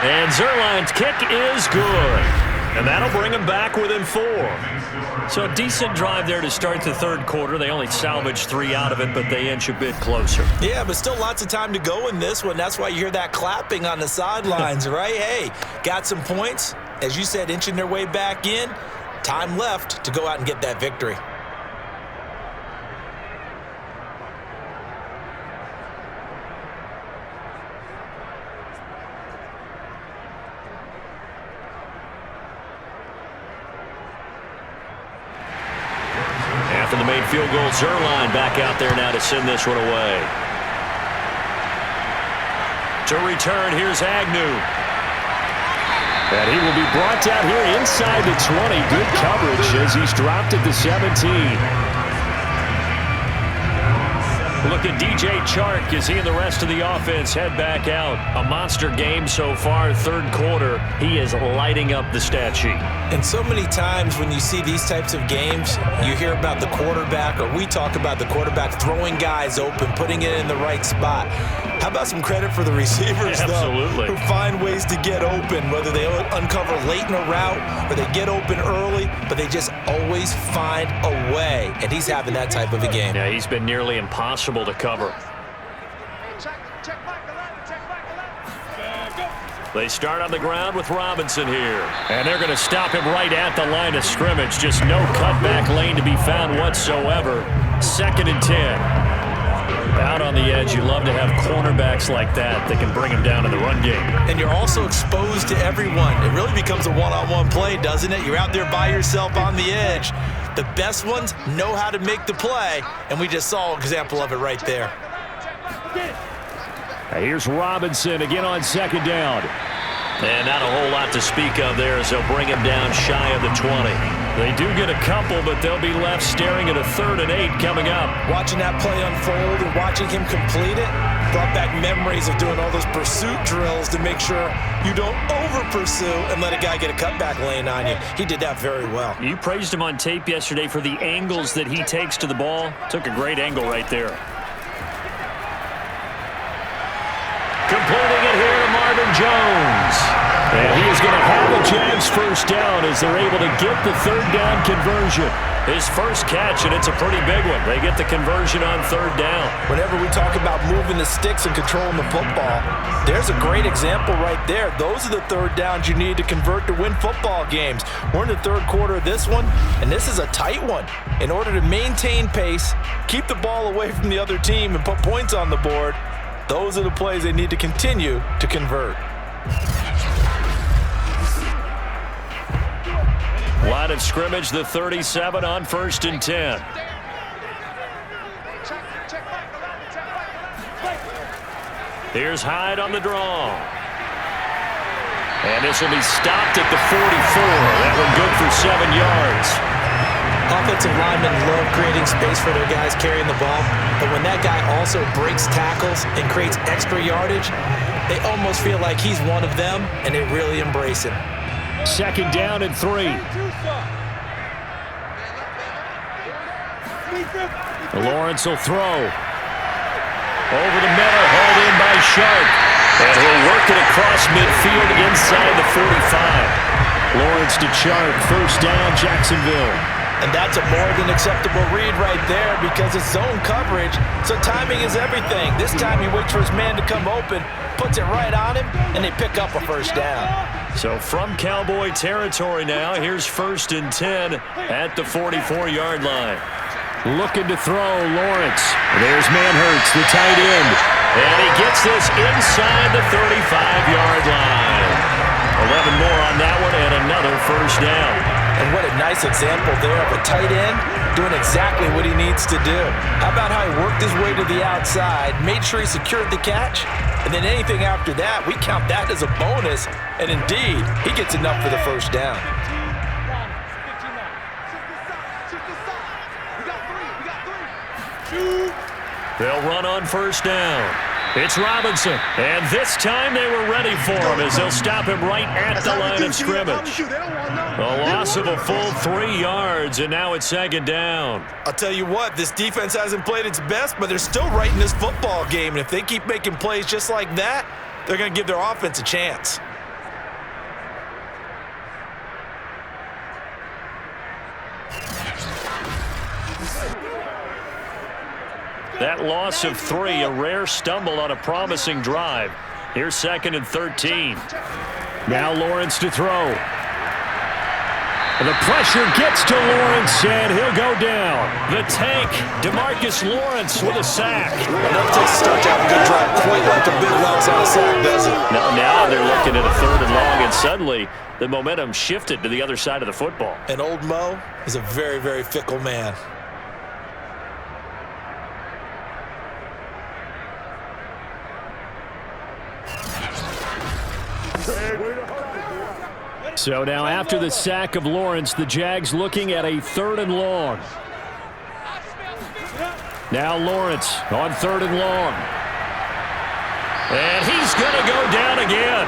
And Zuerlein's kick is good. And that'll bring him back within 4. So a decent drive there to start the 3rd quarter. They only salvaged 3 out of it, but they inch a bit closer. Yeah, but still lots of time to go in this one. That's why you hear that clapping on the sidelines, right? Hey, got some points. As you said, inching their way back in. Time left to go out and get that victory. After the made field goal, Zuerlein back out there now to send this one away. To return, here's Agnew. And he will be brought down here inside the 20. Good coverage as he's dropped at the 17. Look at DJ Chark as he and the rest of the offense head back out. A monster game so far, 3rd quarter. He is lighting up the stat sheet. And so many times when you see these types of games, you hear about the quarterback, or we talk about the quarterback throwing guys open, putting it in the right spot. How about some credit for the receivers, Absolutely. though, who find ways to get open, whether they uncover late in a route or they get open early, but they just always find a way. And he's having that type of a game. Yeah, he's been nearly impossible to cover. They start on the ground with Robinson here. And they're going to stop him right at the line of scrimmage. Just no cutback lane to be found whatsoever. 2nd and 10. Out on the edge, you love to have cornerbacks like that can bring him down in the run game. And you're also exposed to everyone. It really becomes a one-on-one play, doesn't it? You're out there by yourself on the edge. The best ones know how to make the play, and we just saw an example of it right there. Here's Robinson again on 2nd down. And not a whole lot to speak of there as they'll bring him down shy of the 20. They do get a couple, but they'll be left staring at a 3rd and 8 coming up. Watching that play unfold and watching him complete it brought back memories of doing all those pursuit drills to make sure you don't over-pursue and let a guy get a cutback lane on you. He did that very well. You praised him on tape yesterday for the angles that he takes to the ball. Took a great angle right there. Completing it here to Marvin Jones. And he is going to have a Jags 1st down as they're able to get the 3rd down conversion. His first catch, and it's a pretty big one. They get the conversion on 3rd down. Whenever we talk about moving the sticks and controlling the football, there's a great example right there. Those are the 3rd downs you need to convert to win football games. We're in the 3rd quarter of this one, and this is a tight one. In order to maintain pace, keep the ball away from the other team, and put points on the board, those are the plays they need to continue to convert. Line of scrimmage, the 37 on 1st and 10. Here's Hyde on the draw. And this will be stopped at the 44. That one good for 7 yards. Offensive linemen love creating space for their guys carrying the ball, but when that guy also breaks tackles and creates extra yardage, they almost feel like he's one of them, and they really embrace him. 2nd down and 3. Lawrence will throw. Over the middle, hauled in by Sharp. And he'll work it across midfield inside the 45. Lawrence to Chark, 1st down, Jacksonville. And that's a more than acceptable read right there because it's zone coverage, so timing is everything. This time he waits for his man to come open, puts it right on him, and they pick up a first down. So from Cowboy territory now, here's 1st and 10 at the 44-yard line. Looking to throw, Lawrence. There's Manhurts, the tight end. And he gets this inside the 35-yard line. 11 more on that one and another first down. And what a nice example there of a tight end doing exactly what he needs to do. How about how he worked his way to the outside, made sure he secured the catch, and then anything after that, we count that as a bonus. And indeed, he gets enough for the first down. They'll run on first down. It's Robinson, and this time they were ready for him as they'll stop him right at the line of scrimmage. A loss of a full 3 yards, and now it's 2nd down. I'll tell you what, this defense hasn't played its best, but they're still right in this football game, and if they keep making plays just like that, they're going to give their offense a chance. That loss of 3, a rare stumble on a promising drive. Here's 2nd and 13. Now Lawrence to throw. The pressure gets to Lawrence, and he'll go down. The tank, DeMarcus Lawrence with a sack. That takes a start to have a good drive, quite like a big loss on a sack, does it? Now they're looking at a 3rd and long, and suddenly the momentum shifted to the other side of the football. And old Mo is a very, very fickle man. So now after the sack of Lawrence, the Jags looking at a 3rd and long. Now Lawrence on 3rd and long. And he's going to go down again.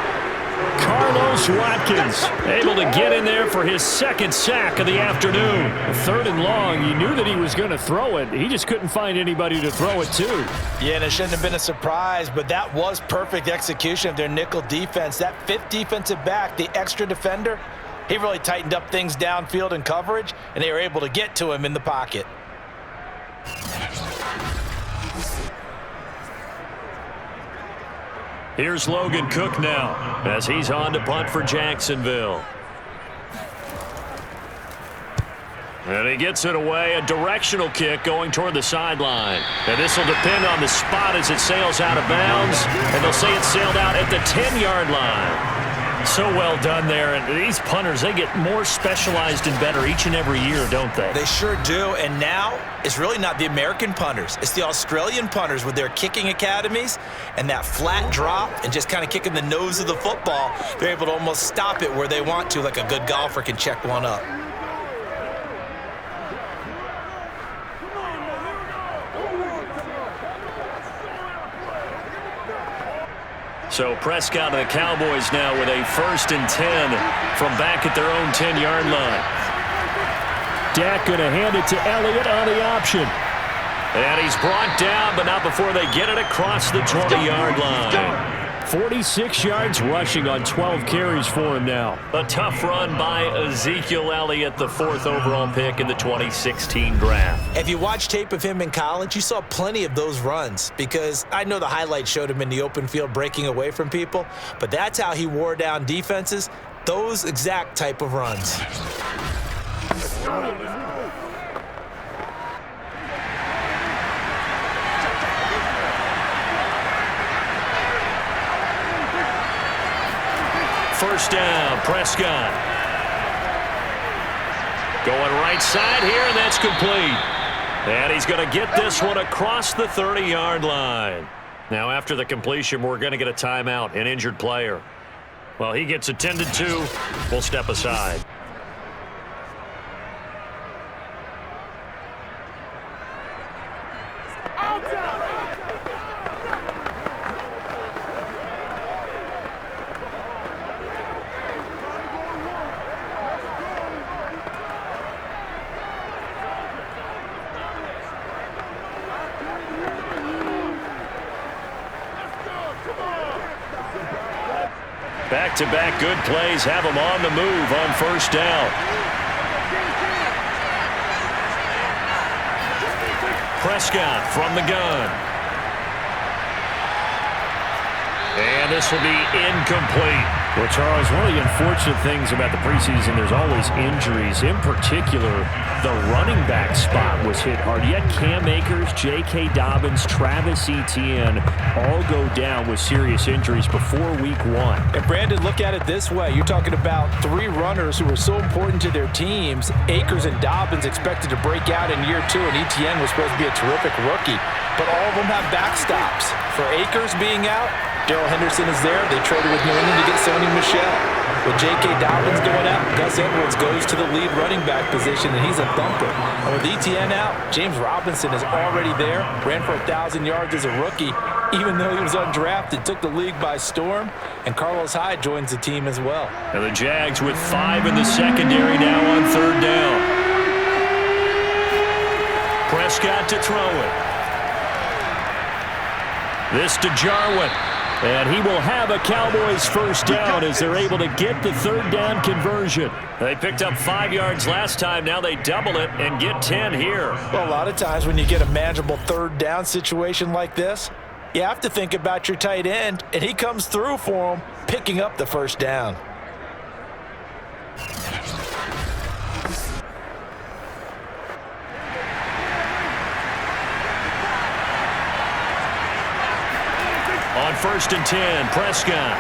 Carlos Watkins Able to get in there for his 2nd sack of the afternoon. 3rd and long. You knew that he was going to throw it. He just couldn't find anybody to throw it to. Yeah, and it shouldn't have been a surprise, but that was perfect execution of their nickel defense. That 5th defensive back, the extra defender, he really tightened up things downfield in coverage, and they were able to get to him in the pocket. Here's Logan Cook now as he's on to punt for Jacksonville. And he gets it away, a directional kick going toward the sideline. And this will depend on the spot as it sails out of bounds. And they'll say it sailed out at the 10-yard line. So well done there. And these punters, they get more specialized and better each and every year, don't they? They sure do. And now it's really not the American punters. It's the Australian punters with their kicking academies and that flat drop and just kind of kicking the nose of the football. They're able to almost stop it where they want to, like a good golfer can check one up. So Prescott and the Cowboys now with a 1st and 10 from back at their own 10-yard line. Dak going to hand it to Elliott on the option. And he's brought down, but not before they get it across the 20-yard line. 46 yards rushing on 12 carries for him now. A tough run by Ezekiel Elliott, the 4th overall pick in the 2016 draft. If you watched tape of him in college, you saw plenty of those runs because I know the highlights showed him in the open field breaking away from people, but that's how he wore down defenses, those exact type of runs. First down, Prescott. Going right side here, and that's complete. And he's going to get this one across the 30-yard line. Now, after the completion, we're going to get a timeout, an injured player. Well, he gets attended to. We'll step aside. Back-to-back good plays have them on the move on first down. Prescott from the gun. And this will be incomplete. Well, Charles, one of the unfortunate things about the preseason, there's always injuries. In particular, the running back spot was hit hard. Yet Cam Akers, J.K. Dobbins, Travis Etienne all go down with serious injuries before week 1. And Brandon, look at it this way. You're talking about 3 runners who were so important to their teams. Akers and Dobbins expected to break out in year 2, and Etienne was supposed to be a terrific rookie. But all of them have backstops. For Akers being out, Darrell Henderson is there. They traded with New England to get Sony Michel. With J.K. Dobbins going out, Gus Edwards goes to the lead running back position, and he's a thumper. And with Etienne out, James Robinson is already there. Ran for 1,000 yards as a rookie, even though he was undrafted. Took the league by storm. And Carlos Hyde joins the team as well. And the Jags with 5 in the secondary now on 3rd down. Prescott to throw it. This to Jarwin. And he will have a Cowboys first down as they're able to get the 3rd down conversion. They picked up 5 yards last time. Now they double it and get 10 here. Well, a lot of times when you get a manageable 3rd down situation like this, you have to think about your tight end, and he comes through for him, picking up the first down. On 1st and 10, Prescott.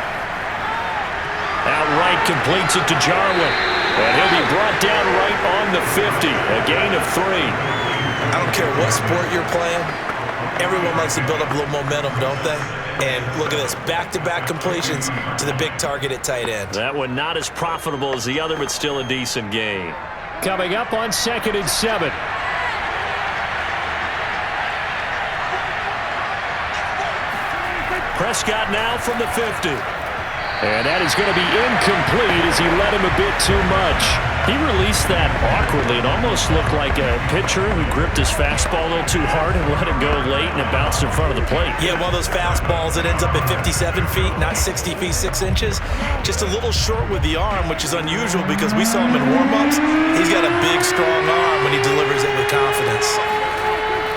Outright completes it to Jarwin. And he'll be brought down right on the 50. A gain of 3. I don't care what sport you're playing. Everyone likes to build up a little momentum, don't they? And look at this, back-to-back completions to the big target at tight end. That one not as profitable as the other, but still a decent gain. Coming up on 2nd and 7. Prescott now from the 50. And that is going to be incomplete as he led him a bit too much. He released that awkwardly. It almost looked like a pitcher who gripped his fastball a little too hard and let it go late, and it bounced in front of the plate. Yeah, one of those fastballs that ends up at 57 feet, not 60 feet, 6 inches. Just a little short with the arm, which is unusual because we saw him in warm-ups. He's got a big, strong arm when he delivers it with confidence.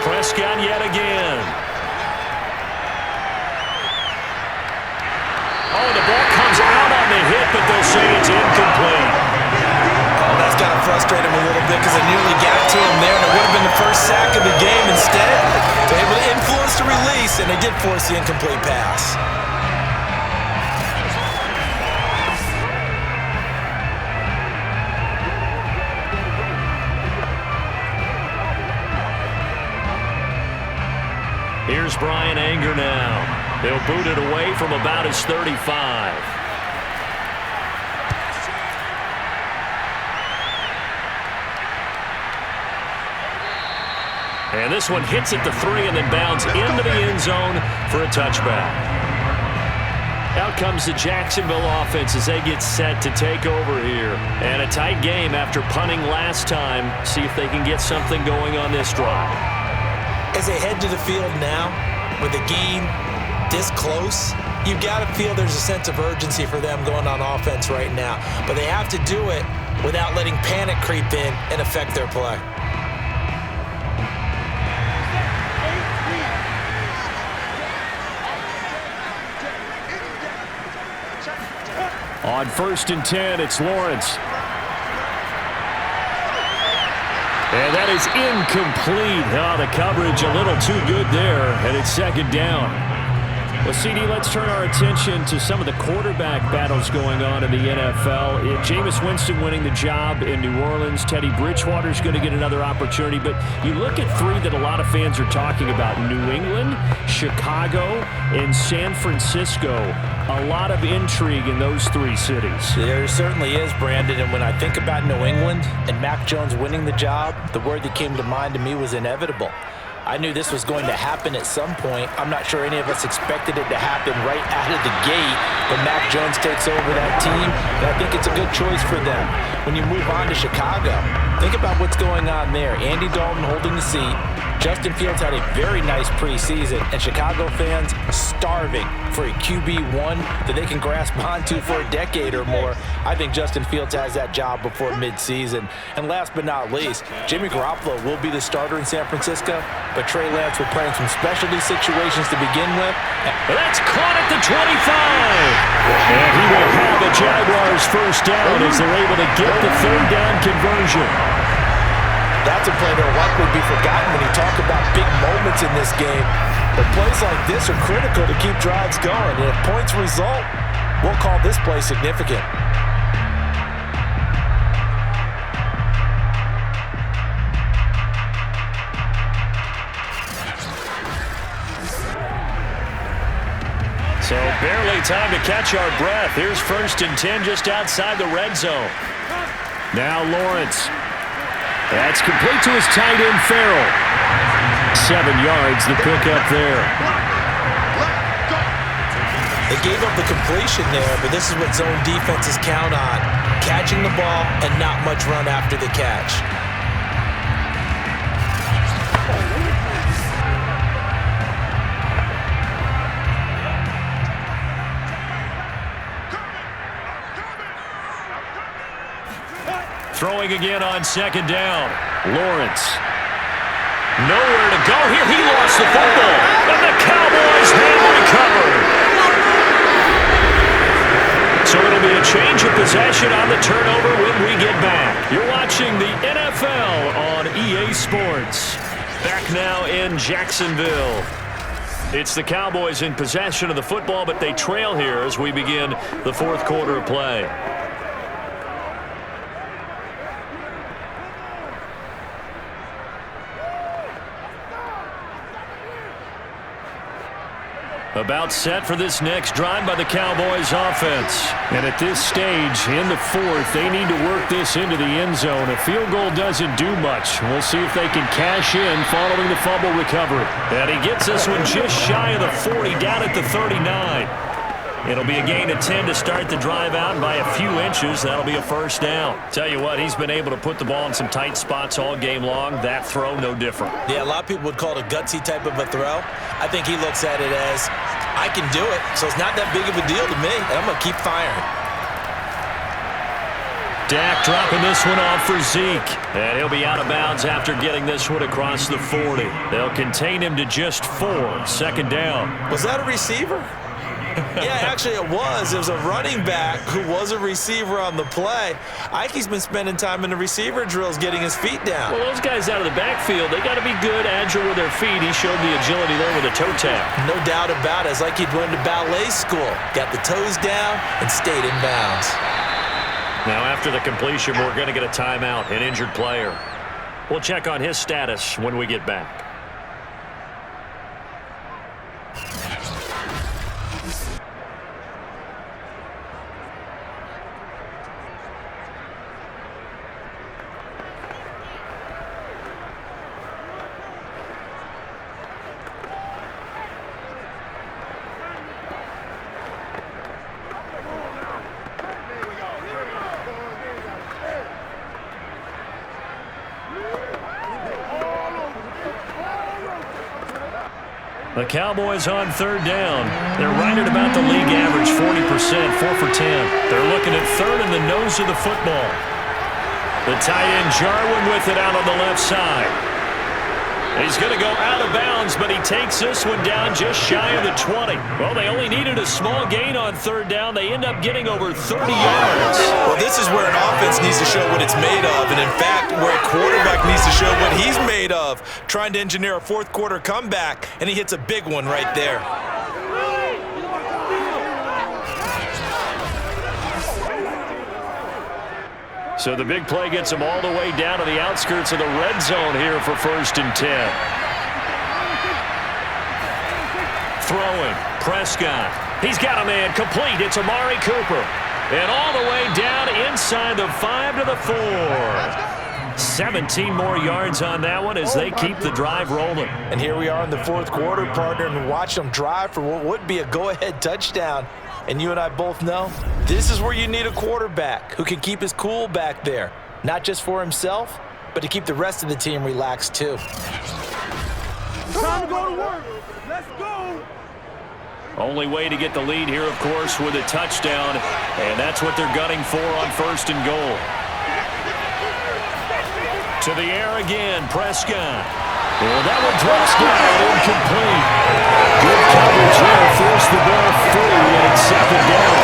Prescott yet again. Oh, the ball comes out on the hit, but they'll say it's incomplete. Oh, that's got to frustrate him a little bit because they nearly got to him there, and it would have been the first sack of the game. Instead, they're able to influence the release, and they did force the incomplete pass. Here's Brian Anger now. They'll boot it away from about his 35. And this one hits at the 3 and then bounds into the end zone for a touchback. Out comes the Jacksonville offense as they get set to take over here. And a tight game after punting last time. See if they can get something going on this drive. As they head to the field now, with the game this close, you've got to feel there's a sense of urgency for them going on offense right now. But they have to do it without letting panic creep in and affect their play. On 1st and 10, it's Lawrence. And that is incomplete. Oh, the coverage a little too good there, and it's 2nd down. Well, CD, let's turn our attention to some of the quarterback battles going on in the NFL. Jameis Winston winning the job in New Orleans. Teddy Bridgewater's going to get another opportunity. But you look at 3 that a lot of fans are talking about. New England, Chicago, and San Francisco. A lot of intrigue in those 3 cities. There certainly is, Brandon. And when I think about New England and Mac Jones winning the job, the word that came to mind to me was inevitable. I knew this was going to happen at some point. I'm not sure any of us expected it to happen right out of the gate, but Mac Jones takes over that team, and I think it's a good choice for them. When you move on to Chicago, think about what's going on there. Andy Dalton holding the seat, Justin Fields had a very nice preseason, and Chicago fans starving for a QB1 that they can grasp onto for a decade or more. I think Justin Fields has that job before midseason. And last but not least, Jimmy Garoppolo will be the starter in San Francisco, but Trey Lance will play in some specialty situations to begin with. That's caught at the 25. And he will have the Jaguars first down as they're able to get the third down conversion. That's a play that will likely be forgotten when you talk about big moments in this game. But plays like this are critical to keep drives going. And if points result, we'll call this play significant. So barely time to catch our breath. Here's 1st and 10 just outside the red zone. Now Lawrence. That's complete to his tight end, Farrell. 7 yards, the pickup there. They gave up the completion there, but this is what zone defenses count on. Catching the ball and not much run after the catch. Throwing again on 2nd down. Lawrence. Nowhere to go here. He lost the football. And the Cowboys have recovered. So it'll be a change of possession on the turnover when we get back. You're watching the NFL on EA Sports. Back now in Jacksonville. It's the Cowboys in possession of the football, but they trail here as we begin the 4th quarter of play. About set for this next drive by the Cowboys offense. And at this stage, in the 4th, they need to work this into the end zone. A field goal doesn't do much. We'll see if they can cash in following the fumble recovery. And he gets this one just shy of the 40, down at the 39. It'll be a gain of 10 to start the drive out, and by a few inches, that'll be a first down. Tell you what, he's been able to put the ball in some tight spots all game long. That throw, no different. Yeah, a lot of people would call it a gutsy type of a throw. I think he looks at it as, I can do it, so it's not that big of a deal to me, and I'm going to keep firing. Dak dropping this one off for Zeke. And he'll be out of bounds after getting this one across the 40. They'll contain him to just 4. 2nd down. Was that a receiver? Yeah, actually it was. It was a running back who was a receiver on the play. Ike's been spending time in the receiver drills getting his feet down. Well, those guys out of the backfield, they got to be good, agile with their feet. He showed the agility there with a toe tap. No doubt about it. It's like he'd went to ballet school. Got the toes down and stayed in bounds. Now after the completion, we're going to get a timeout, an injured player. We'll check on his status when we get back. The Cowboys on 3rd down. They're right at about the league average, 40%, 4 for 10. They're looking at 3rd in the nose of the football. The tight end Jarwin with it out on the left side. He's going to go out of bounds, but he takes this one down just shy of the 20. Well, they only needed a small gain on 3rd down. They end up getting over 30 yards. Well, this is where an offense needs to show what it's made of, and in fact, where a quarterback needs to show what he's made of, trying to engineer a 4th quarter comeback, and he hits a big one right there. So the big play gets him all the way down to the outskirts of the red zone here for 1st and 10. Throwing, Prescott. He's got a man complete. It's Amari Cooper. And all the way down inside the 5 to the 4. 17 more yards on that one as they keep the drive rolling. And here we are in the 4th quarter, partner, and watch them drive for what would be a go-ahead touchdown. And you and I both know this is where you need a quarterback who can keep his cool back there. Not just for himself, but to keep the rest of the team relaxed too. Time to go to work. Let's go. Only way to get the lead here, of course, with a touchdown, and that's what they're gunning for on 1st and goal. To the air again, Prescott. Well, that one drops down, incomplete. Good coverage there, forced the ball free, and it's 2nd down.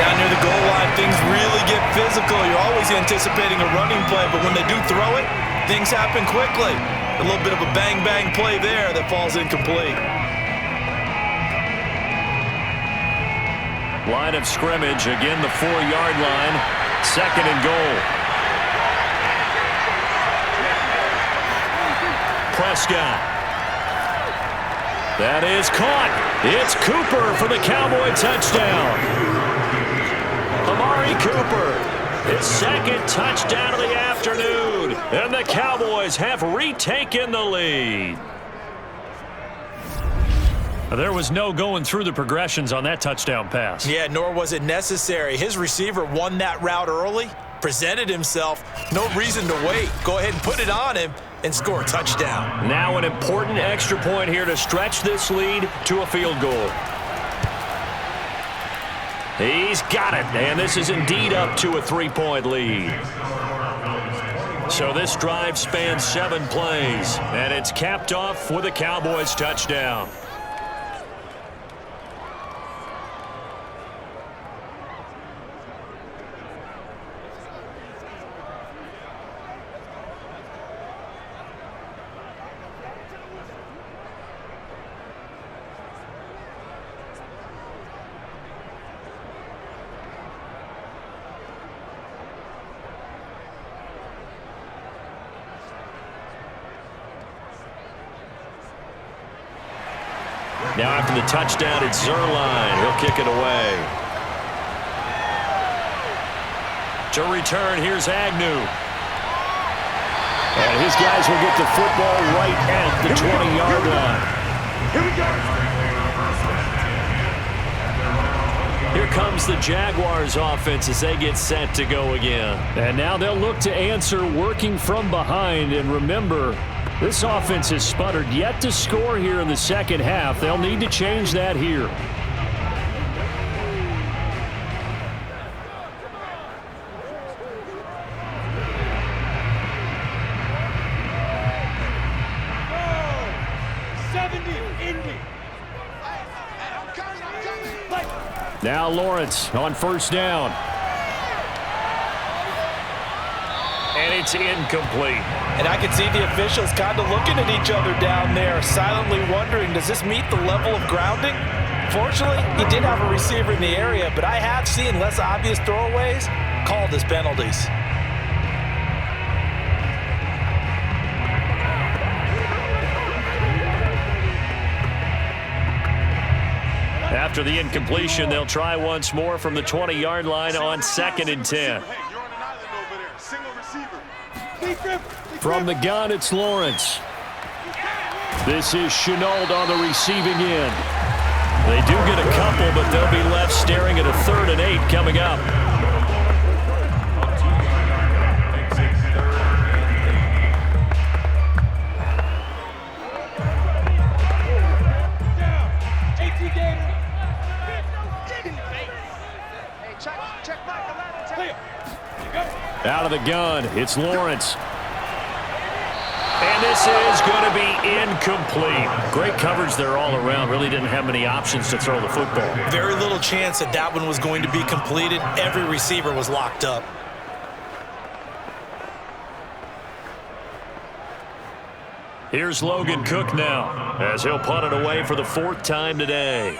Down near the goal line, things really get physical. You're always anticipating a running play, but when they do throw it, things happen quickly. A little bit of a bang-bang play there that falls incomplete. Line of scrimmage, again the 4-yard line, 2nd and goal. Prescott. That is caught. It's Cooper for the Cowboy touchdown. Amari Cooper, his 2nd touchdown of the afternoon. And the Cowboys have retaken the lead. There was no going through the progressions on that touchdown pass. Yeah, nor was it necessary. His receiver won that route early, presented himself, no reason to wait. Go ahead and put it on him and score a touchdown. Now an important extra point here to stretch this lead to a field goal. He's got it, and this is indeed up to a 3-point lead. So this drive spans 7 plays, and it's capped off with a Cowboys touchdown. Now after the touchdown, it's Zerline. He'll kick it away. To return, here's Agnew. And his guys will get the football right at the 20-yard line. Here we go. Here comes the Jaguars offense as they get set to go again. And now they'll look to answer working from behind. And remember, this offense has sputtered yet to score here in the 2nd half. They'll need to change that here. Now Lawrence on 1st down. And it's incomplete. And I can see the officials kind of looking at each other down there, silently wondering, does this meet the level of grounding? Fortunately, he did have a receiver in the area, but I have seen less obvious throwaways called as penalties. After the incompletion, they'll try once more from the 20-yard line on 2nd and 10. From the gun, it's Lawrence. This is Chenault on the receiving end. They do get a couple, but they'll be left staring at a 3rd and 8 coming up. Out of the gun, it's Lawrence. And this is going to be incomplete. Great coverage there all around. Really didn't have many options to throw the football. Very little chance that that one was going to be completed. Every receiver was locked up. Here's Logan Cook now, as he'll punt it away for the 4th time today.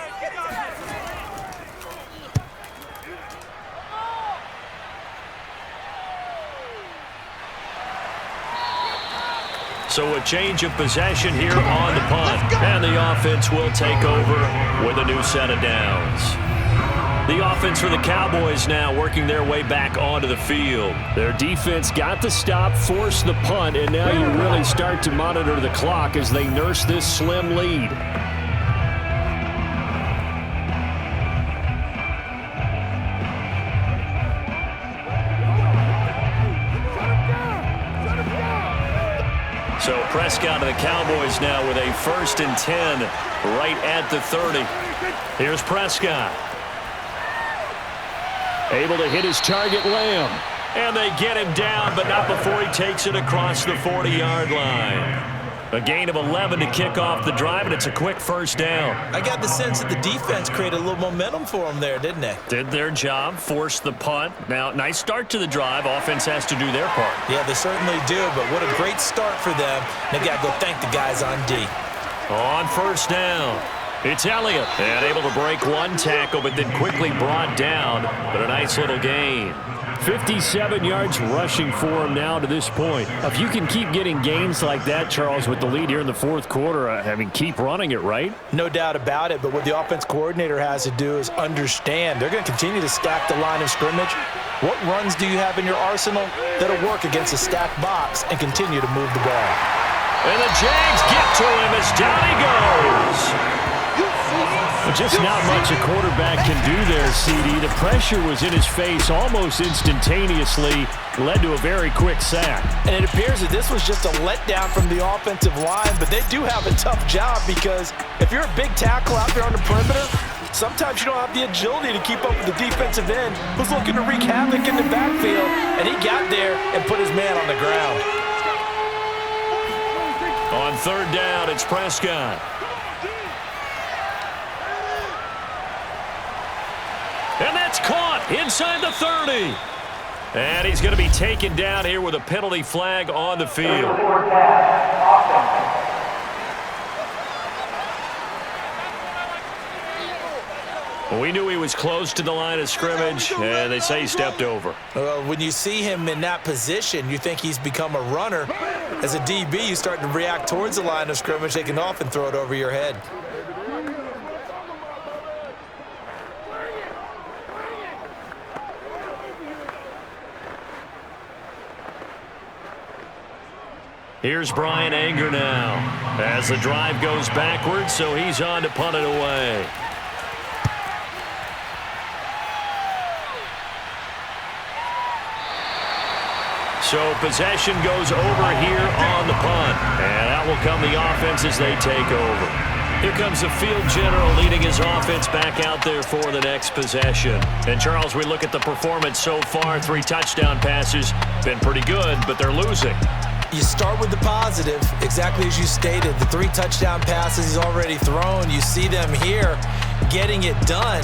So a change of possession here on the punt. And the offense will take over with a new set of downs. The offense for the Cowboys now working their way back onto the field. Their defense got the stop, forced the punt, and now you really start to monitor the clock as they nurse this slim lead. So Prescott and the Cowboys now with a 1st and 10 right at the 30. Here's Prescott. Able to hit his target, Lamb. And they get him down, but not before he takes it across the 40-yard line. A gain of 11 to kick off the drive, and it's a quick 1st down. I got the sense that the defense created a little momentum for them there, didn't they? Did their job, forced the punt. Now, nice start to the drive. Offense has to do their part. Yeah, they certainly do, but what a great start for them. They got to go thank the guys on D. On 1st down, it's Elliott. And able to break one tackle, but then quickly brought down. But a nice little gain. 57 yards rushing for him now to this point. If you can keep getting gains like that, Charles, with the lead here in the 4th quarter, I mean, keep running it, right? No doubt about it, but what the offense coordinator has to do is understand they're going to continue to stack the line of scrimmage. What runs do you have in your arsenal that'll work against a stacked box and continue to move the ball? And the Jags get to him as down he goes. Just not much a quarterback can do there, CD. The pressure was in his face almost instantaneously, led to a very quick sack. And it appears that this was just a letdown from the offensive line, but they do have a tough job because if you're a big tackle out there on the perimeter, sometimes you don't have the agility to keep up with the defensive end who's looking to wreak havoc in the backfield, and he got there and put his man on the ground. On 3rd down, it's Prescott. And that's caught inside the 30. And he's going to be taken down here with a penalty flag on the field. We knew he was close to the line of scrimmage, and they say he stepped over. When you see him in that position, you think he's become a runner. As a DB, you start to react towards the line of scrimmage. They can often throw it over your head. Here's Brian Anger now as the drive goes backwards, so he's on to punt it away. So possession goes over here on the punt, and out will come the offense as they take over. Here comes the field general leading his offense back out there for the next possession. And, Charles, we look at the performance so far. 3 touchdown passes. Been pretty good, but they're losing. You start with the positive, exactly as you stated. The 3 touchdown passes he's already thrown. You see them here getting it done.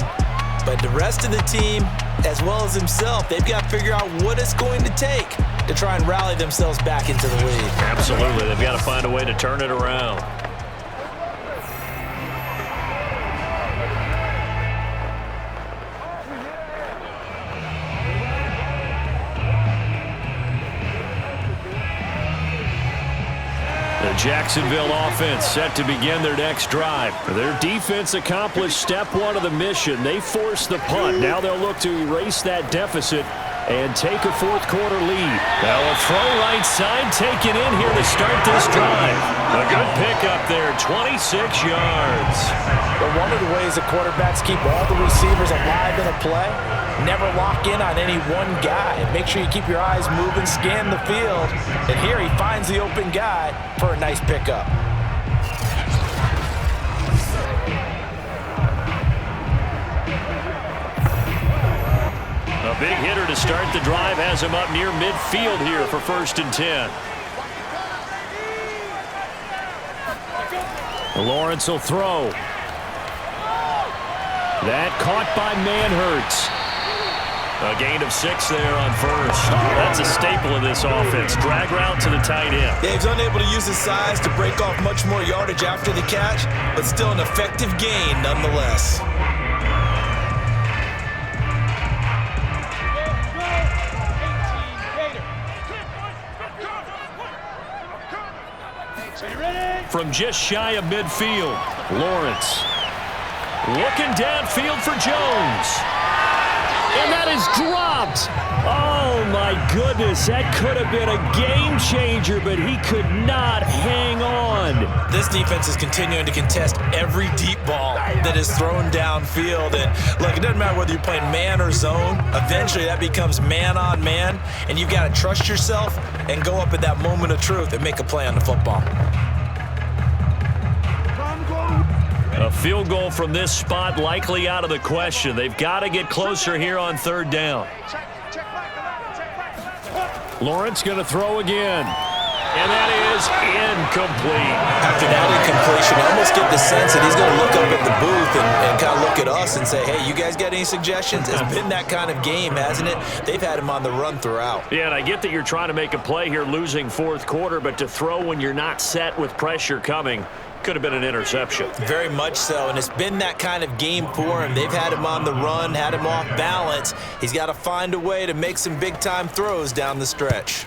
But the rest of the team, as well as himself, they've got to figure out what it's going to take to try and rally themselves back into the lead. Absolutely. They've got to find a way to turn it around. The Jacksonville offense set to begin their next drive. Their defense accomplished step 1 of the mission. They forced the punt. Now they'll look to erase that deficit and take a 4th quarter lead. Now a throw right side taken in here to start this drive. A good pickup there, 26 yards. But one of the ways the quarterbacks keep all the receivers alive in a play, never lock in on any one guy. Make sure you keep your eyes moving, scan the field. And here he finds the open guy for a nice pickup. A big hitter to start the drive has him up near midfield here for 1st and 10. Lawrence will throw. That caught by Manhurts. A gain of 6 there on 1st. That's a staple of this offense. Drag route to the tight end. Yeah, he's unable to use his size to break off much more yardage after the catch, but still an effective gain nonetheless. From just shy of midfield, Lawrence looking downfield for Jones. and that is dropped. Oh, my goodness, that could have been a game changer, but he could not hang on. This defense is continuing to contest every deep ball that is thrown downfield. And look, it doesn't matter whether you're playing man or zone. Eventually, that becomes man on man, and you've got to trust yourself and go up at that moment of truth and make a play on the football. A field goal from this spot likely out of the question. They've got to get closer here on third down. Lawrence going to throw again. And that is incomplete. After that incompletion, I almost get the sense that he's going to look up at the booth and kind of look at us and say, hey, you guys got any suggestions? It's been that kind of game, hasn't it? They've had him on the run throughout. Yeah, and I get that you're trying to make a play here losing fourth quarter, but to throw when you're not set with pressure coming could have been an interception. Very much so, and it's been that kind of game for him. They've had him on the run, had him off balance. He's got to find a way to make some big-time throws down the stretch.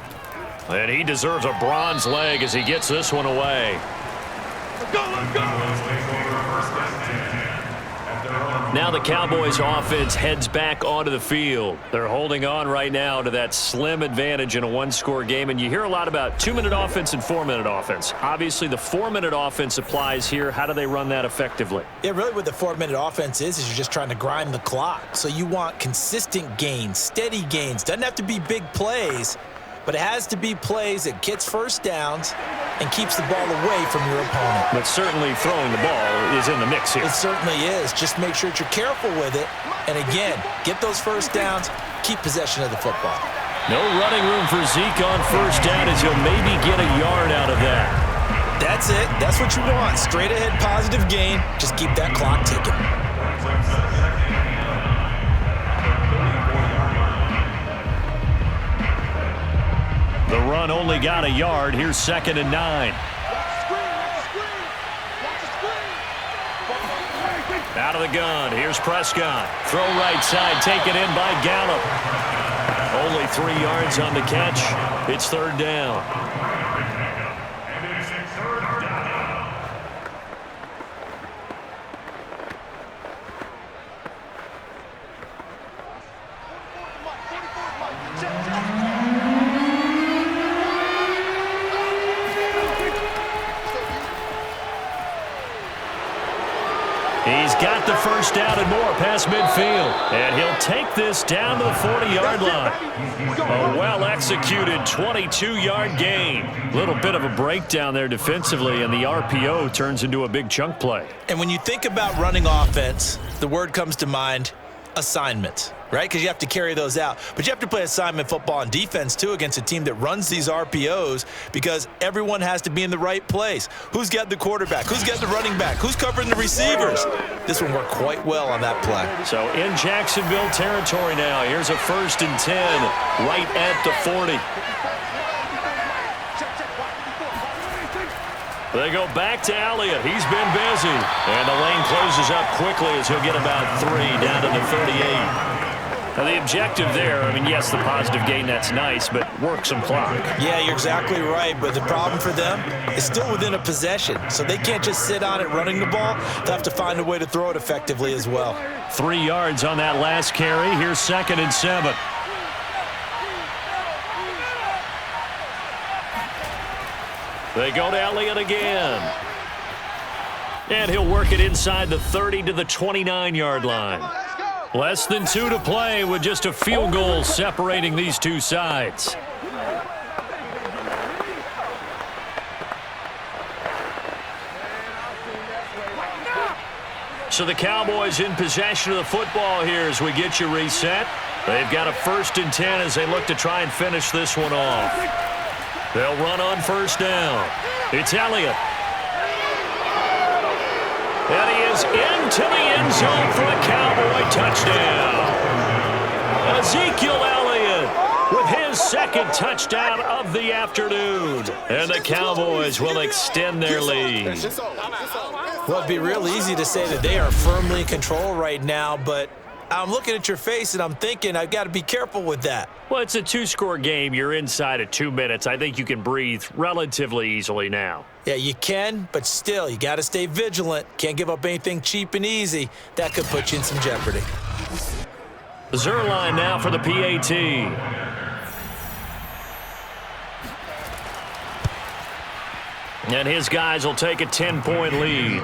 And he deserves a bronze leg as he gets this one away. Let's go! Now the Cowboys offense heads back onto the field. They're holding on right now to that slim advantage in a one-score game, and you hear a lot about 2-minute offense and 4-minute offense. Obviously, the 4-minute offense applies here. How do they run that effectively? Yeah, really what the 4-minute offense is you're just trying to grind the clock. So you want consistent gains, steady gains. Doesn't have to be big plays, but it has to be plays that gets first downs and keeps the ball away from your opponent. But certainly throwing the ball is in the mix here. It certainly is. Just make sure that you're careful with it. And again, get those first downs, keep possession of the football. No running room for Zeke on first down as he'll maybe get a yard out of that. That's it. That's what you want. Straight ahead positive gain. Just keep that clock ticking. The run only got a yard. Here's 2nd and 9. Out of the gun. Here's Prescott. Throw right side. Taken in by Gallup. Only 3 yards on the catch. It's 3rd down. He's got the first down and more past midfield. And he'll take this down to the 40-yard line. A well-executed 22-yard gain. Little bit of a breakdown there defensively, and the RPO turns into a big chunk play. And when you think about running offense, the word comes to mind, assignments, right? Because you have to carry those out. But you have to play assignment football on defense, too, against a team that runs these RPOs because everyone has to be in the right place. Who's got the quarterback? Who's got the running back? Who's covering the receivers? This one worked quite well on that play. So in Jacksonville territory now. Here's a 1st and 10 right at the 40. They go back to Elliott. He's been busy. And the lane closes up quickly as he'll get about 3 down to the 38. Now, the objective there, I mean, yes, the positive gain, that's nice, but work some clock. Yeah, you're exactly right. But the problem for them is still within a possession. So they can't just sit on it running the ball. They'll have to find a way to throw it effectively as well. 3 yards on that last carry. Here's 2nd and 7. They go to Elliott again. And he'll work it inside the 30 to the 29-yard line. Less than 2 to play with just a field goal separating these two sides. So the Cowboys in possession of the football here as we get you reset. They've got a 1st and 10 as they look to try and finish this one off. They'll run on first down. It's Elliott. And he is into the end zone for a Cowboy touchdown. Ezekiel Elliott with his 2nd touchdown of the afternoon. And the Cowboys will extend their lead. Well, it'd be real easy to say that they are firmly in control right now, but I'm looking at your face and I'm thinking I've got to be careful with that. Well, it's a 2-score game. You're inside of 2 minutes. I think you can breathe relatively easily now. Yeah, you can, but still, you got to stay vigilant. Can't give up anything cheap and easy. That could put you in some jeopardy. Zerline now for the PAT. And his guys will take a 10-point lead.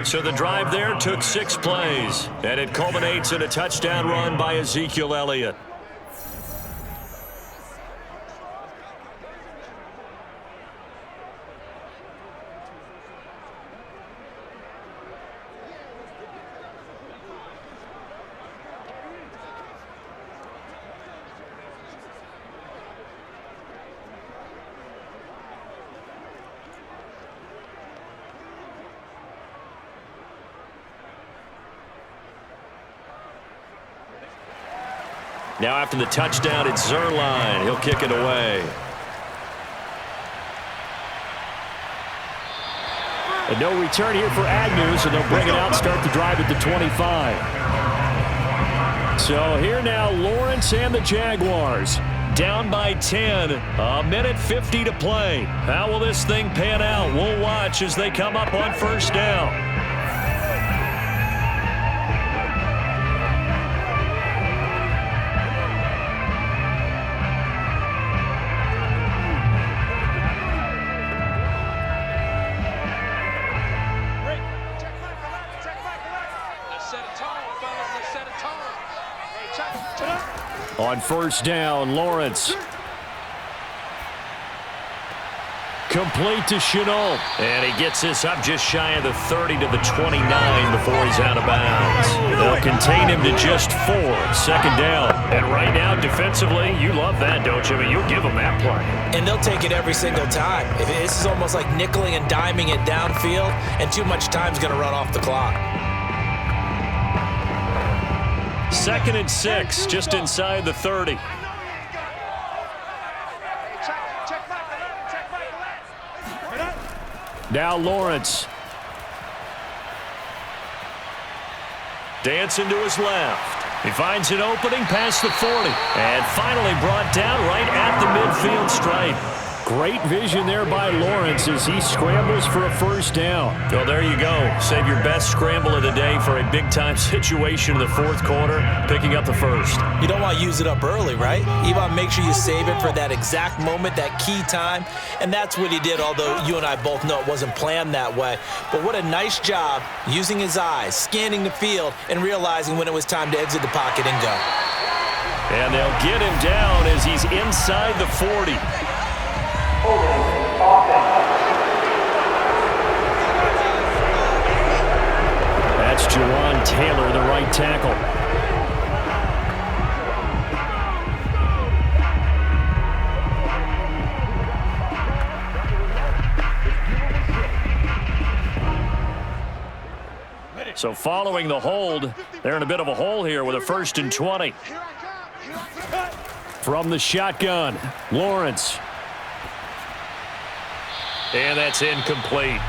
So the drive there took 6 plays, and it culminates in a touchdown run by Ezekiel Elliott. Now after the touchdown, it's Zerline. He'll kick it away. And no return here for Agnew, so they'll bring it out, start the drive at the 25. So here now, Lawrence and the Jaguars. Down by 10, a minute 50 to play. How will this thing pan out? We'll watch as they come up on first down. On first down, Lawrence. Complete to Chenault. And he gets this up just shy of the 30 to the 29 before he's out of bounds. They'll contain him to just 4. Second down. And right now, defensively, you love that, don't you? I mean, you'll give them that play. And they'll take it every single time. This is almost like nickeling and diming it downfield, and too much time's going to run off the clock. 2nd and 6, just inside the 30. Now Lawrence. Dancing to his left. He finds an opening past the 40. And finally brought down right at the midfield stripe. Great vision there by Lawrence as he scrambles for a first down. Well, there you go. Save your best scramble of the day for a big-time situation in the 4th quarter, picking up the first. You don't want to use it up early, right? You want to make sure you save it for that exact moment, that key time. And that's what he did, although you and I both know it wasn't planned that way. But what a nice job using his eyes, scanning the field, and realizing when it was time to exit the pocket and go. And they'll get him down as he's inside the 40. That's Jawan Taylor, the right tackle. So following the hold, they're in a bit of a hole here with a 1st and 20. From the shotgun, Lawrence. And that's incomplete.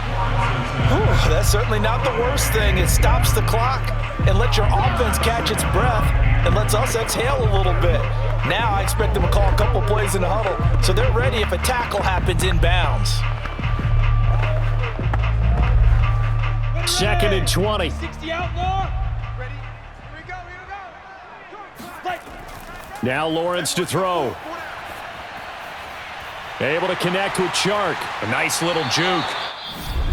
Whew, that's certainly not the worst thing. It stops the clock and lets your offense catch its breath and lets us exhale a little bit. Now I expect them to call a couple plays in the huddle so they're ready if a tackle happens inbounds. 2nd and 20. 60 outlaw. Ready? Here we go. Now Lawrence to throw. Able to connect with Chark. A nice little juke.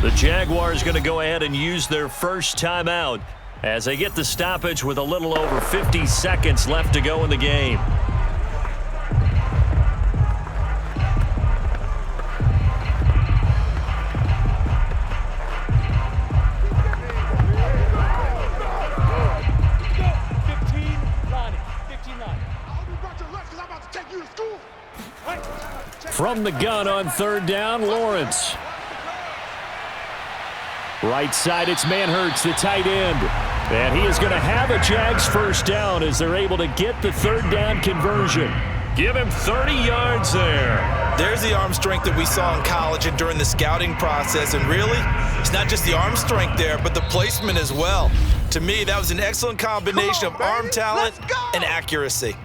The Jaguars going to go ahead and use their first timeout as they get the stoppage with a little over 50 seconds left to go in the game. From the gun on 3rd down, Lawrence. Right side, it's Manhertz, the tight end. And he is going to have a Jags first down as they're able to get the 3rd down conversion. Give him 30 yards there. There's the arm strength that we saw in college and during the scouting process. And really, it's not just the arm strength there, but the placement as well. To me, that was an excellent combination of arm talent and accuracy.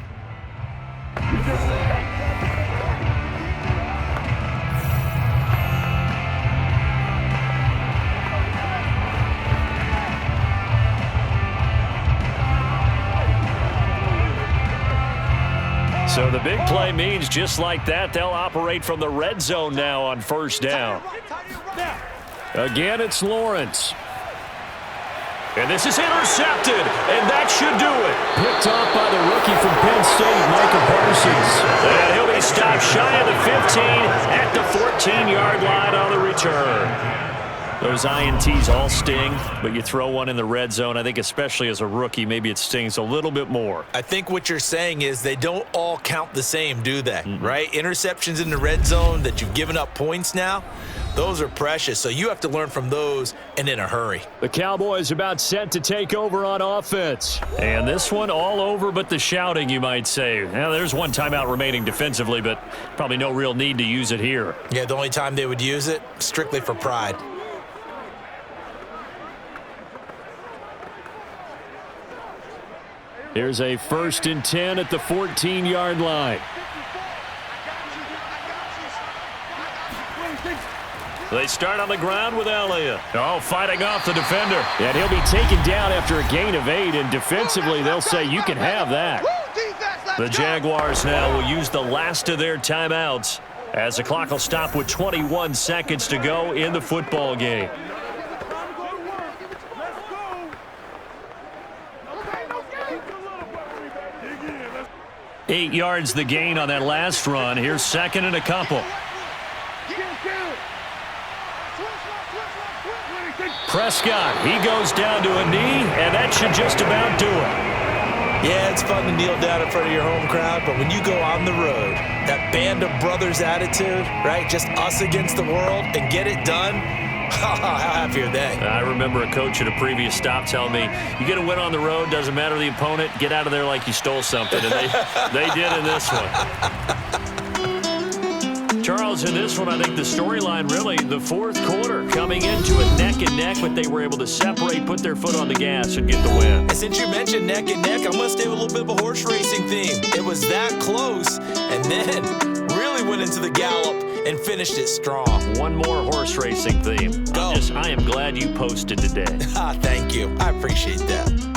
So the big play means just like that, they'll operate from the red zone now on first down. Again, it's Lawrence. And this is intercepted, and that should do it. Picked off by the rookie from Penn State, Micah Parsons. And he'll be stopped shy of the 15 at the 14-yard line on the return. Those INTs all sting, but you throw one in the red zone, I think especially as a rookie, maybe it stings a little bit more. I think what you're saying is they don't all count the same, do they? Right? Interceptions in the red zone that you've given up points now, those are precious. So you have to learn from those and in a hurry. The Cowboys about set to take over on offense. And this one all over but the shouting, you might say. Now, there's one timeout remaining defensively, but probably no real need to use it here. Yeah, the only time they would use it, strictly for pride. Here's a 1st and 10 at the 14-yard line. They start on the ground with Elliott. Oh, fighting off the defender. And he'll be taken down after a gain of 8, and defensively they'll say you can have that. The Jaguars now will use the last of their timeouts as the clock will stop with 21 seconds to go in the football game. 8 yards the gain on that last run. Here's 2nd and a couple. Prescott, he goes down to a knee, and that should just about do it. Yeah, it's fun to kneel down in front of your home crowd, but when you go on the road, that band of brothers attitude, right, just us against the world, and get it done, how happy are they? I remember a coach at a previous stop telling me, you get a win on the road, doesn't matter the opponent, get out of there like you stole something, and they did in this one. Charles, in this one, I think the storyline really, the 4th quarter, coming into a neck-and-neck, but they were able to separate, put their foot on the gas, and get the win. And since you mentioned neck-and-neck, I'm going to stay with a little bit of a horse racing theme. It was that close, and then really went into the gallop and finished it strong. One more horse racing theme. Go. I am glad you posted today. Thank you. I appreciate that.